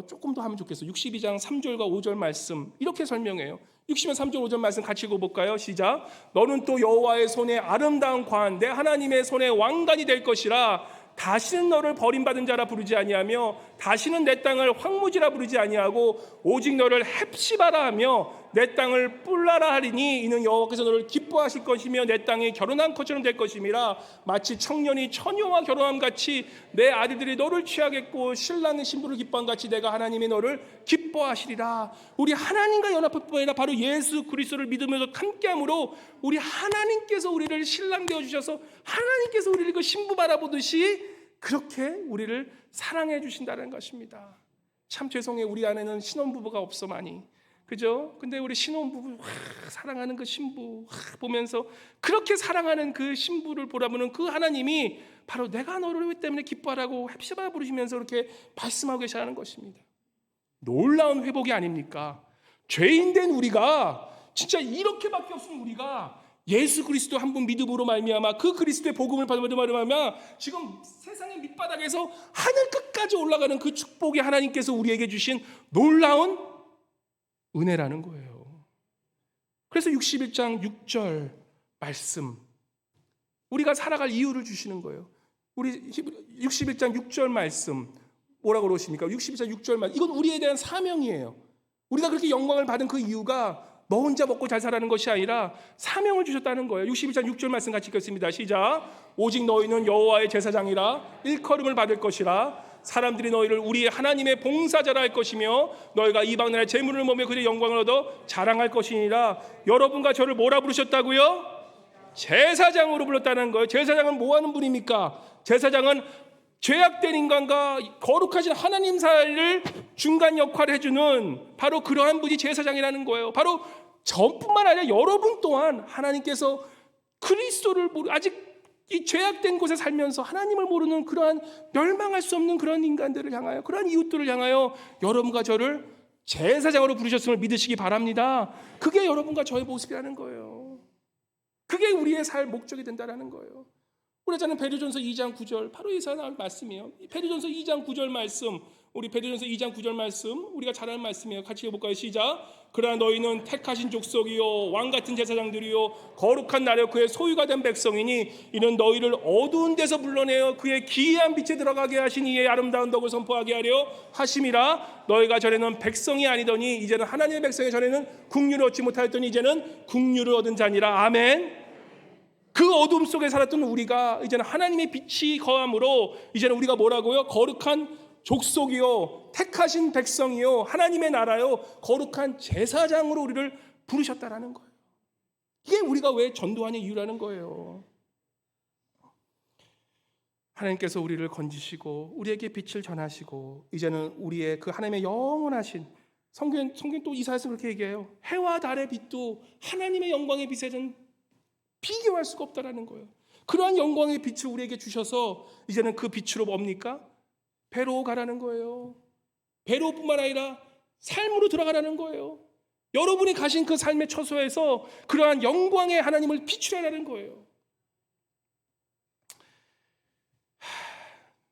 조금 더 하면 좋겠어요. 62장 3절과 5절 말씀 이렇게 설명해요. 60장 3절 5절 말씀 같이 읽어볼까요? 시작. 너는 또 여호와의 손에 아름다운 관 내 하나님의 손에 왕관이 될 것이라. 다시는 너를 버림받은 자라 부르지 아니하며 다시는 내 땅을 황무지라 부르지 아니하고 오직 너를 헵시바라 하며 내 땅을 뿔라라 하리니 이는 여호와께서 너를 기뻐하실 것이며 내 땅이 결혼한 것처럼 될 것임이라. 마치 청년이 처녀와 결혼함 같이 내 아들들이 너를 취하겠고 신랑이 신부를 기뻐한 같이 내가 하나님이 너를 기뻐하시리라. 우리 하나님과 연합할 뿐 아니라 바로 예수 그리스도를 믿으면서 함께함으로 우리 하나님께서 우리를 신랑 되어주셔서 하나님께서 우리를 그 신부 바라보듯이 그렇게 우리를 사랑해 주신다는 것입니다. 참 죄송해요. 우리 안에는 신혼부부가 없어 많이. 그죠? 근데 우리 신혼부부 사랑하는 그 신부 보면서 그렇게 사랑하는 그 신부를 보라보는 그 하나님이 바로 내가 너를 때문에 기뻐하라고 헵시바 부르시면서 이렇게 말씀하고 계시다는 것입니다. 놀라운 회복이 아닙니까? 죄인된 우리가 진짜 이렇게밖에 없으면 우리가 예수 그리스도 한 분 믿음으로 말미암아 그 그리스도의 복음을 받음으로 말미암아 지금 세상의 밑바닥에서 하늘 끝까지 올라가는 그 축복이 하나님께서 우리에게 주신 놀라운 은혜라는 거예요. 그래서 61장 6절 말씀 우리가 살아갈 이유를 주시는 거예요. 우리 61장 6절 말씀 뭐라고 그러십니까? 61장 6절 말씀 이건 우리에 대한 사명이에요. 우리가 그렇게 영광을 받은 그 이유가 너 혼자 먹고 잘 살라는 것이 아니라 사명을 주셨다는 거예요. 61장 6절 말씀 같이 읽겠습니다. 시작. 오직 너희는 여호와의 제사장이라 일컬음을 받을 것이라. 사람들이 너희를 우리 하나님의 봉사자라 할 것이며 너희가 이방 나라의 재물을 먹으며 그들의 영광을 얻어 자랑할 것이니라. 여러분과 저를 뭐라 부르셨다고요? 제사장으로 불렀다는 거예요. 제사장은 뭐 하는 분입니까? 제사장은 죄악된 인간과 거룩하신 하나님 사이를 중간 역할을 해주는 바로 그러한 분이 제사장이라는 거예요. 바로 저뿐만 아니라 여러분 또한 하나님께서 그리스도를 아직 이 죄악된 곳에 살면서 하나님을 모르는 그러한 멸망할 수 없는 그런 인간들을 향하여 그러한 이웃들을 향하여 여러분과 저를 제사장으로 부르셨음을 믿으시기 바랍니다. 그게 여러분과 저의 모습이라는 거예요. 그게 우리의 살 목적이 된다는 거예요. 우리 저는 베드로전서 2장 9절 바로 이 말씀이에요. 베드로전서 2장 9절 말씀 우리 베드로전서 2장 9절 말씀 우리가 잘 아는 말씀이에요. 같이 읽어볼까요? 시작. 그러나 너희는 택하신 족속이요 왕같은 제사장들이요 거룩한 나라 그의 소유가 된 백성이니 이는 너희를 어두운 데서 불러내어 그의 기이한 빛에 들어가게 하신 이의 아름다운 덕을 선포하게 하려 하심이라. 너희가 전에는 백성이 아니더니 이제는 하나님의 백성이 전에는 국류를 얻지 못하였더니 이제는 국류를 얻은 자니라. 아멘. 그 어둠 속에 살았던 우리가 이제는 하나님의 빛이 거함으로 이제는 우리가 뭐라고요? 거룩한 족속이요 택하신 백성이요 하나님의 나라요 거룩한 제사장으로 우리를 부르셨다라는 거예요. 이게 우리가 왜 전도하는 이유라는 거예요. 하나님께서 우리를 건지시고 우리에게 빛을 전하시고 이제는 우리의 그 하나님의 영원하신 성경 또 이사야서 그렇게 얘기해요. 해와 달의 빛도 하나님의 영광의 빛에는 비교할 수가 없다라는 거예요. 그러한 영광의 빛을 우리에게 주셔서 이제는 그 빛으로 뭡니까? 배로 가라는 거예요. 배로뿐만 아니라 삶으로 들어가라는 거예요. 여러분이 가신 그 삶의 처소에서 그러한 영광의 하나님을 비추라는 거예요.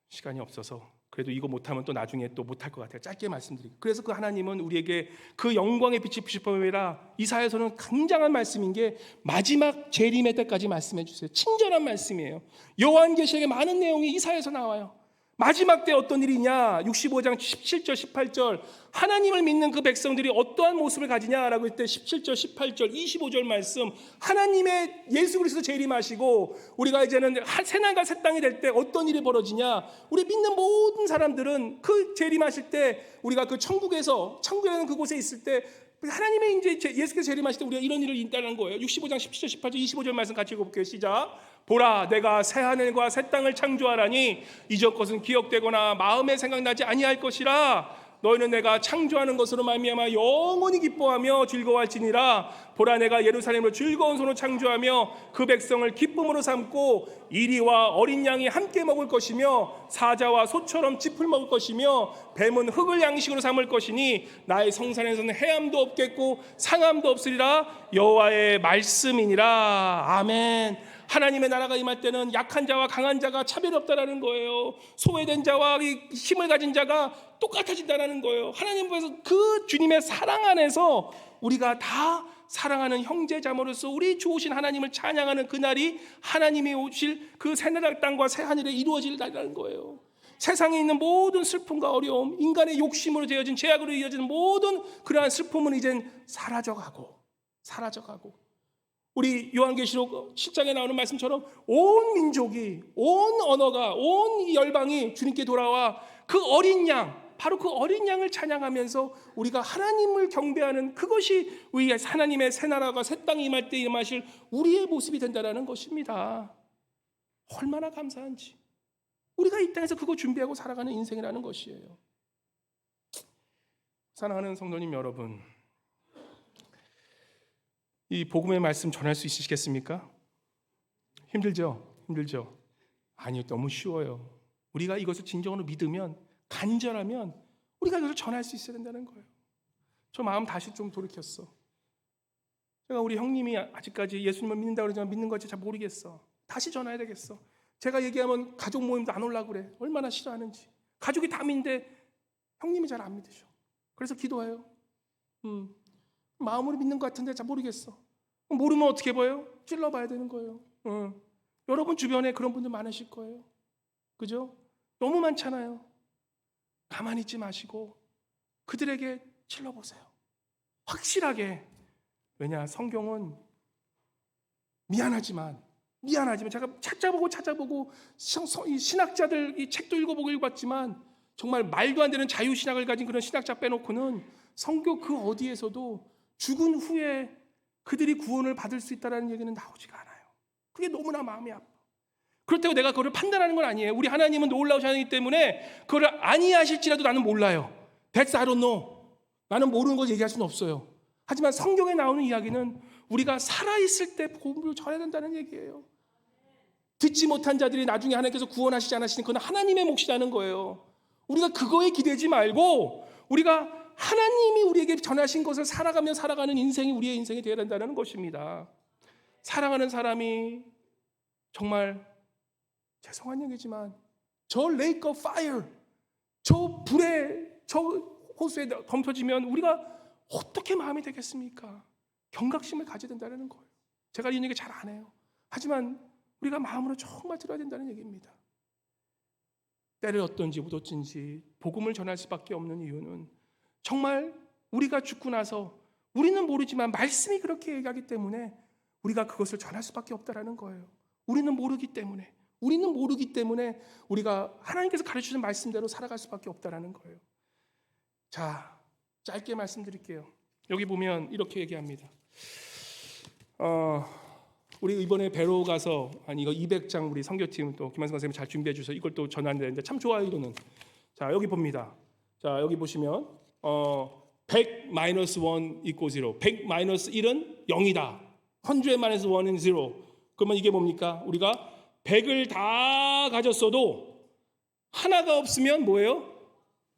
시간이 없어서 그래도 이거 못하면 또 나중에 또 못할 것 같아요. 짧게 말씀드리고, 그래서 그 하나님은 우리에게 그 영광의 빛이 비추심이라 이사야서는 굉장한 말씀인 게 마지막 재림의 때까지 말씀해 주세요. 친절한 말씀이에요. 요한계시록에 많은 내용이 이사야에서 나와요. 마지막 때 어떤 일이냐, 65장 17절 18절 하나님을 믿는 그 백성들이 어떠한 모습을 가지냐라고 할 때 17절 18절 25절 말씀, 하나님의 예수 그리스도 재림하시고 우리가 이제는 새날과 새 땅이 될 때 어떤 일이 벌어지냐, 우리 믿는 모든 사람들은 그 재림하실 때 우리가 그 천국에는 그곳에 있을 때 하나님의 이제 예수께서 재림하실 때 우리가 이런 일을 인다는 거예요. 65장 17절 18절 25절 말씀 같이 읽어볼게요. 시작. 보라, 내가 새 하늘과 새 땅을 창조하라니 이전 것은 기억되거나 마음에 생각나지 아니할 것이라. 너희는 내가 창조하는 것으로 말미암아 영원히 기뻐하며 즐거워할지니라. 보라, 내가 예루살렘으로 즐거운 손으로 창조하며 그 백성을 기쁨으로 삼고 이리와 어린 양이 함께 먹을 것이며 사자와 소처럼 짚을 먹을 것이며 뱀은 흙을 양식으로 삼을 것이니 나의 성산에서는 해함도 없겠고 상함도 없으리라. 여호와의 말씀이니라. 아멘. 하나님의 나라가 임할 때는 약한 자와 강한 자가 차별이 없다라는 거예요. 소외된 자와 힘을 가진 자가 똑같아진다라는 거예요. 하나님 앞에서 그 주님의 사랑 안에서 우리가 다 사랑하는 형제자매로서 우리 좋으신 하나님을 찬양하는 그날이 하나님이 오실 그 새나라 땅과 새하늘에 이루어질 날이라는 거예요. 세상에 있는 모든 슬픔과 어려움, 인간의 욕심으로 되어진 죄악으로 이어지는 모든 그러한 슬픔은 이젠 사라져가고 우리 요한계시록 7장에 나오는 말씀처럼 온 민족이, 온 언어가, 온 열방이 주님께 돌아와 그 어린 양, 바로 그 어린 양을 찬양하면서 우리가 하나님을 경배하는 그것이 우리 하나님의 새 나라가 새 땅이 임할 때 임하실 우리의 모습이 된다는 것입니다. 얼마나 감사한지. 우리가 이 땅에서 그거 준비하고 살아가는 인생이라는 것이에요. 사랑하는 성도님 여러분, 이 복음의 말씀 전할 수 있으시겠습니까? 힘들죠? 아니요, 너무 쉬워요. 우리가 이것을 진정으로 믿으면, 간절하면 우리가 이것을 전할 수 있어야 된다는 거예요. 저 마음 다시 좀 돌이켰어. 제가 우리 형님이 아직까지 예수님을 믿는다고 그러지만 믿는 건지 잘 모르겠어. 다시 전해야 되겠어. 제가 얘기하면 가족 모임도 안 오려고 그래. 얼마나 싫어하는지. 가족이 다 믿는데 형님이 잘 안 믿으셔. 그래서 기도해요. 마음으로 믿는 것 같은데 잘 모르겠어. 모르면 어떻게 봐요? 찔러봐야 되는 거예요. 여러분 주변에 그런 분들 많으실 거예요. 그죠? 너무 많잖아요. 가만히 있지 마시고 그들에게 찔러보세요. 확실하게. 왜냐, 성경은 미안하지만 제가 찾아보고 신학자들 이 책도 읽어봤지만 정말 말도 안 되는 자유신학을 가진 그런 신학자 빼놓고는 성경 그 어디에서도 죽은 후에 그들이 구원을 받을 수 있다는 얘기는 나오지가 않아요. 그게 너무나 마음이 아파. 그렇다고 내가 그걸 판단하는 건 아니에요. 우리 하나님은 놀라우신 하나님이기 때문에 그걸 아니하실지라도 나는 몰라요. That's I don't know. 나는 모르는 걸 얘기할 수는 없어요. 하지만 성경에 나오는 이야기는 우리가 살아있을 때 복음을 전해야 된다는 얘기예요. 듣지 못한 자들이 나중에 하나님께서 구원하시지 않으시는 그건 하나님의 몫이라는 거예요. 우리가 그거에 기대지 말고 우리가 하나님이 우리에게 전하신 것을 살아가며 살아가는 인생이 우리의 인생이 되어야 된다는 것입니다. 사랑하는 사람이 정말 죄송한 얘기지만 저 lake of fire, 저 불에, 저 호수에 덤벼지면 우리가 어떻게 마음이 되겠습니까? 경각심을 가져야 된다는 거예요. 제가 이 얘기 잘 안 해요. 하지만 우리가 마음으로 정말 들어야 된다는 얘기입니다. 때를 어떤지 묻었든지 복음을 전할 수밖에 없는 이유는 정말 우리가 죽고 나서 우리는 모르지만 말씀이 그렇게 얘기하기 때문에 우리가 그것을 전할 수밖에 없다라는 거예요. 우리는 모르기 때문에 우리가 하나님께서 가르치는 말씀대로 살아갈 수밖에 없다라는 거예요. 자, 짧게 말씀드릴게요. 여기 보면 이렇게 얘기합니다. 우리 이번에 배로 가서 이거 200장 우리 선교팀 또 김한성 선생님이 잘 준비해 주셔서 이걸 또 전하는데 참 좋아요 이거는. 자, 여기 봅니다. 자, 여기 보시면 100-1 equals 0. 100-1은 0이다. 100-1은 0. 그러면 이게 뭡니까? 우리가 100을 다 가졌어도 하나가 없으면 뭐예요?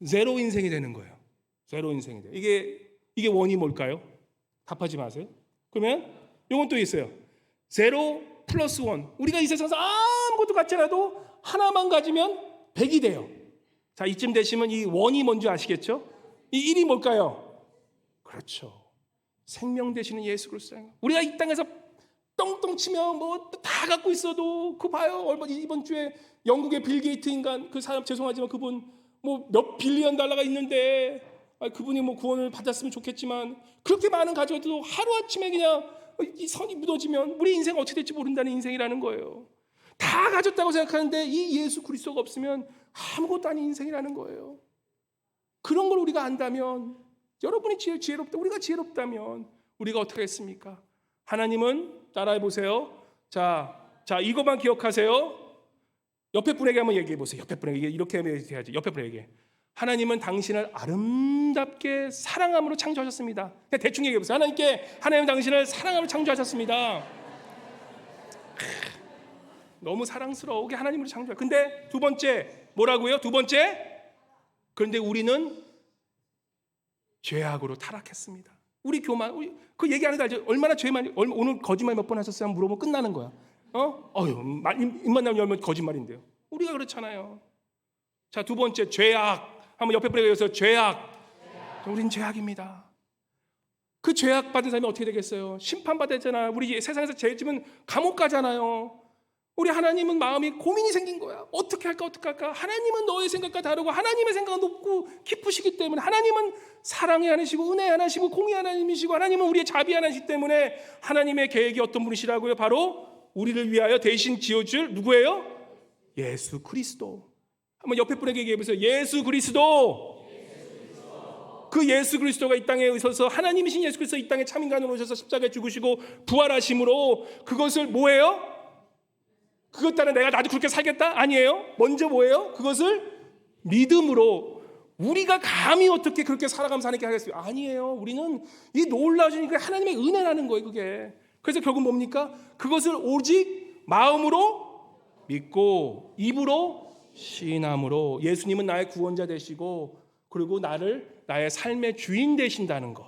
제로 인생이 되는 거예요. 제로 인생이 돼요. 이게 원이 뭘까요? 답하지 마세요. 그러면 이건 또 있어요. 제로 플러스 원. 우리가 이 세상에서 아무것도 갖지 않아도 하나만 가지면 100이 돼요. 자, 이쯤 되시면 이 원이 뭔지 아시겠죠? 이 1이 뭘까요? 그렇죠. 생명 되시는 예수 그리스도예요. 우리가 이 땅에서 똥똥 치면 뭐 다 갖고 있어도 그 봐요. 이번 주에 영국의 빌 게이트 인간 그 사람 죄송하지만 그분 뭐 몇 빌리언 달러가 있는데 그분이 뭐 구원을 받았으면 좋겠지만 그렇게 많은 가져도 하루아침에 그냥 이 선이 무너지면 우리 인생 어떻게 될지 모른다는 인생이라는 거예요. 다 가졌다고 생각하는데 이 예수 그리스도가 없으면 아무것도 아닌 인생이라는 거예요. 그런 걸 우리가 안다면 여러분이 지혜롭다 우리가 지혜롭다면 우리가 어떻게 했습니까? 하나님은 따라해 보세요. 자 이것만 기억하세요. 옆에 분에게 한번 얘기해 보세요. 옆에 분에게 이렇게 해야지. 옆에 분에게 하나님은 당신을 아름답게 사랑함으로 창조하셨습니다. 그냥 대충 얘기해 보세요. 하나님은 당신을 사랑함으로 창조하셨습니다. 너무 사랑스러우게 하나님으로 창조하. 근데 두 번째 뭐라고요? 두 번째 그런데 우리는 죄악으로 타락했습니다. 우리 교만 그 얘기 안 해도 알죠? 얼마나 죄 많이 오늘 거짓말 몇 번 하셨어요? 한번 물어보면 끝나는 거야. 입만 나면 열면 거짓말인데요. 우리가 그렇잖아요. 자, 두 번째 죄악. 한번 옆에 분에게 해서 죄악. 우린 죄악입니다. 그 죄악 받은 사람이 어떻게 되겠어요? 심판받았잖아. 우리 세상에서 죄 지면 감옥 가잖아요. 우리 하나님은 마음이 고민이 생긴 거야. 어떻게 할까? 하나님은 너의 생각과 다르고 하나님의 생각은 높고 깊으시기 때문에 하나님은 사랑이 하나시고 은혜 하나시고 공의 하나님이시고 하나님은 우리의 자비 하나시기 때문에 하나님의 계획이 어떤 분이시라고요? 바로 우리를 위하여 대신 지어줄 누구예요? 예수 그리스도. 한번 옆에 분에게 얘기해 보세요. 예수 그리스도. 그 예수 그리스도가 이 땅에 오셔서 하나님이신 예수 그리스도 이 땅에 참인간으로 오셔서 십자가에 죽으시고 부활하심으로 그것을 뭐예요? 그것 따라 나도 그렇게 살겠다? 아니에요. 먼저 뭐예요? 그것을 믿음으로 우리가 감히 어떻게 그렇게 살아가면서 하나님께 하겠어요? 아니에요. 우리는 이 놀라우신 그 하나님의 은혜라는 거예요. 그게. 그래서 결국 뭡니까? 그것을 오직 마음으로 믿고 입으로 시인함으로 예수님은 나의 구원자 되시고 그리고 나의 삶의 주인 되신다는 것.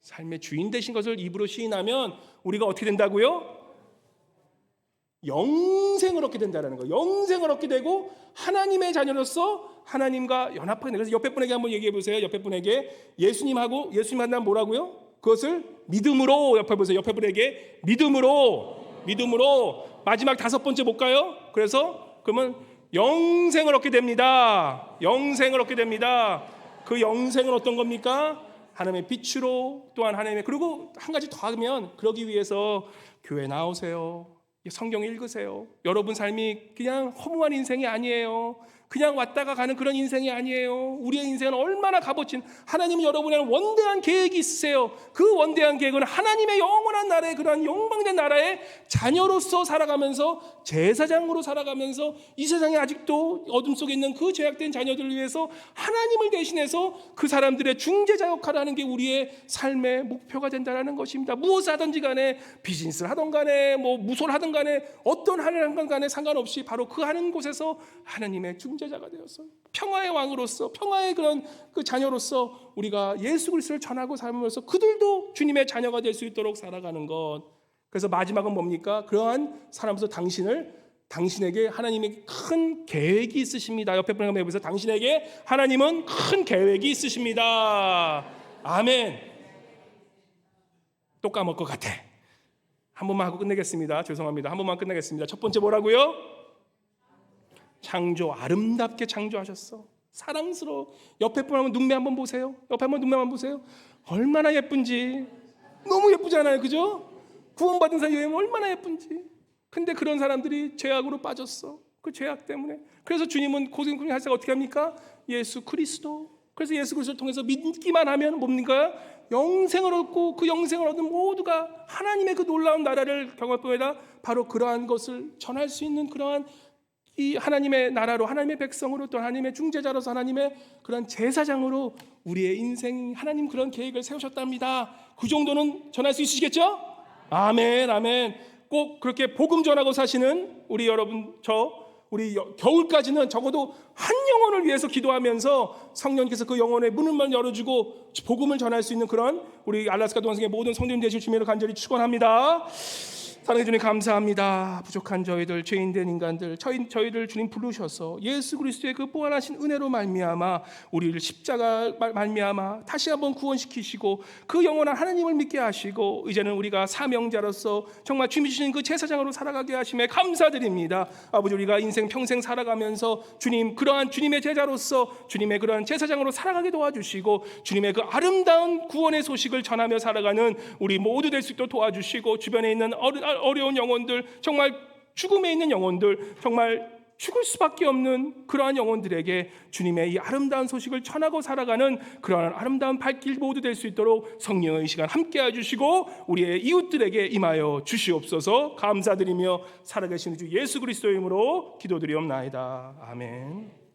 삶의 주인 되신 것을 입으로 시인하면 우리가 어떻게 된다고요? 영생을 얻게 된다는 거예요. 영생을 얻게 되고 하나님의 자녀로서 하나님과 연합하게 돼요. 그래서 옆에 분에게 한번 얘기해 보세요. 옆에 분에게 예수님 만나면 뭐라고요? 그것을 믿음으로 옆에 보세요. 옆에 분에게 믿음으로 마지막 다섯 번째 볼까요? 그래서 그러면 영생을 얻게 됩니다. 영생을 얻게 됩니다. 그 영생은 어떤 겁니까? 하나님의 빛으로 또한 하나님의 그리고 한 가지 더 하면 그러기 위해서 교회 나오세요. 성경 읽으세요. 여러분 삶이 그냥 허무한 인생이 아니에요. 그냥 왔다가 가는 그런 인생이 아니에요. 우리의 인생은 얼마나 값어친 하나님은 여러분에는 원대한 계획이 있으세요. 그 원대한 계획은 하나님의 영원한 나라의 그러한 영광된 나라의 자녀로서 살아가면서 제사장으로 살아가면서 이 세상에 아직도 어둠 속에 있는 그 죄악된 자녀들을 위해서 하나님을 대신해서 그 사람들의 중재자 역할을 하는 게 우리의 삶의 목표가 된다는 것입니다. 무엇을 하든지 간에 비즈니스를 하든 간에 뭐 무소를 하든 간에 어떤 하는 것 간에 상관없이 바로 그 하는 곳에서 하나님의 중재자가 되어서 평화의 왕으로서 평화의 그런 그 자녀로서 우리가 예수 그리스도를 전하고 삶으로써 그들도 주님의 자녀가 될 수 있도록 살아가는 것. 그래서 마지막은 뭡니까? 그러한 사람으로서 당신에게 하나님의 큰 계획이 있으십니다. 옆에 분에게 한번 해보세요. 당신에게 하나님은 큰 계획이 있으십니다. 아멘. 또 까먹을 것 같아. 한 번만 하고 끝내겠습니다. 죄송합니다. 한 번만 끝내겠습니다. 첫 번째 뭐라고요? 창조, 아름답게 창조하셨어. 사랑스러워. 옆에 분 한번 눈매 한번 보세요. 옆에 한번 눈매 한번 보세요. 얼마나 예쁜지. 너무 예쁘잖아요. 그죠? 구원받은 사람이 얼마나 예쁜지. 근데 그런 사람들이 죄악으로 빠졌어. 그 죄악 때문에. 그래서 주님은 고생군이 할사가 어떻게 합니까? 예수 그리스도. 그래서 예수 그리스도를 통해서 믿기만 하면 뭡니까? 영생을 얻고 그 영생을 얻은 모두가 하나님의 그 놀라운 나라를 경험할 뿐이라 바로 그러한 것을 전할 수 있는 그러한 이 하나님의 나라로 하나님의 백성으로 또 하나님의 중재자로서 하나님의 그런 제사장으로 우리의 인생 하나님 그런 계획을 세우셨답니다. 그 정도는 전할 수 있으시겠죠? 아멘, 아멘. 꼭 그렇게 복음 전하고 사시는 우리 여러분 우리 겨울까지는 적어도 한 영혼을 위해서 기도하면서 성령께서 그 영혼의 문을 열어주고 복음을 전할 수 있는 그런 우리 알라스카 동성의 모든 성도님 되실 주님으로 간절히 축원합니다. 사랑해 주님 감사합니다. 부족한 저희들, 죄인된 인간들, 저희들 주님 부르셔서 예수 그리스도의 그 보완하신 은혜로 말미암아 우리를 십자가 말미암아 다시 한번 구원시키시고 그 영원한 하나님을 믿게 하시고 이제는 우리가 사명자로서 정말 주님이 주신 그 제사장으로 살아가게 하심에 감사드립니다. 아버지, 우리가 인생 평생 살아가면서 주님 그러한 주님의 제자로서 주님의 그러한 제사장으로 살아가게 도와주시고 주님의 그 아름다운 구원의 소식을 전하며 살아가는 우리 모두 될 수 있도록 도와주시고 주변에 있는 어려운 영혼들, 정말 죽음에 있는 영혼들, 정말 죽을 수밖에 없는 그러한 영혼들에게 주님의 이 아름다운 소식을 전하고 살아가는 그러한 아름다운 발길 모두 될 수 있도록 성령의 시간 함께 해주시고 우리의 이웃들에게 임하여 주시옵소서. 감사드리며 살아계신 주 예수 그리스도의 이름으로 기도드리옵나이다. 아멘.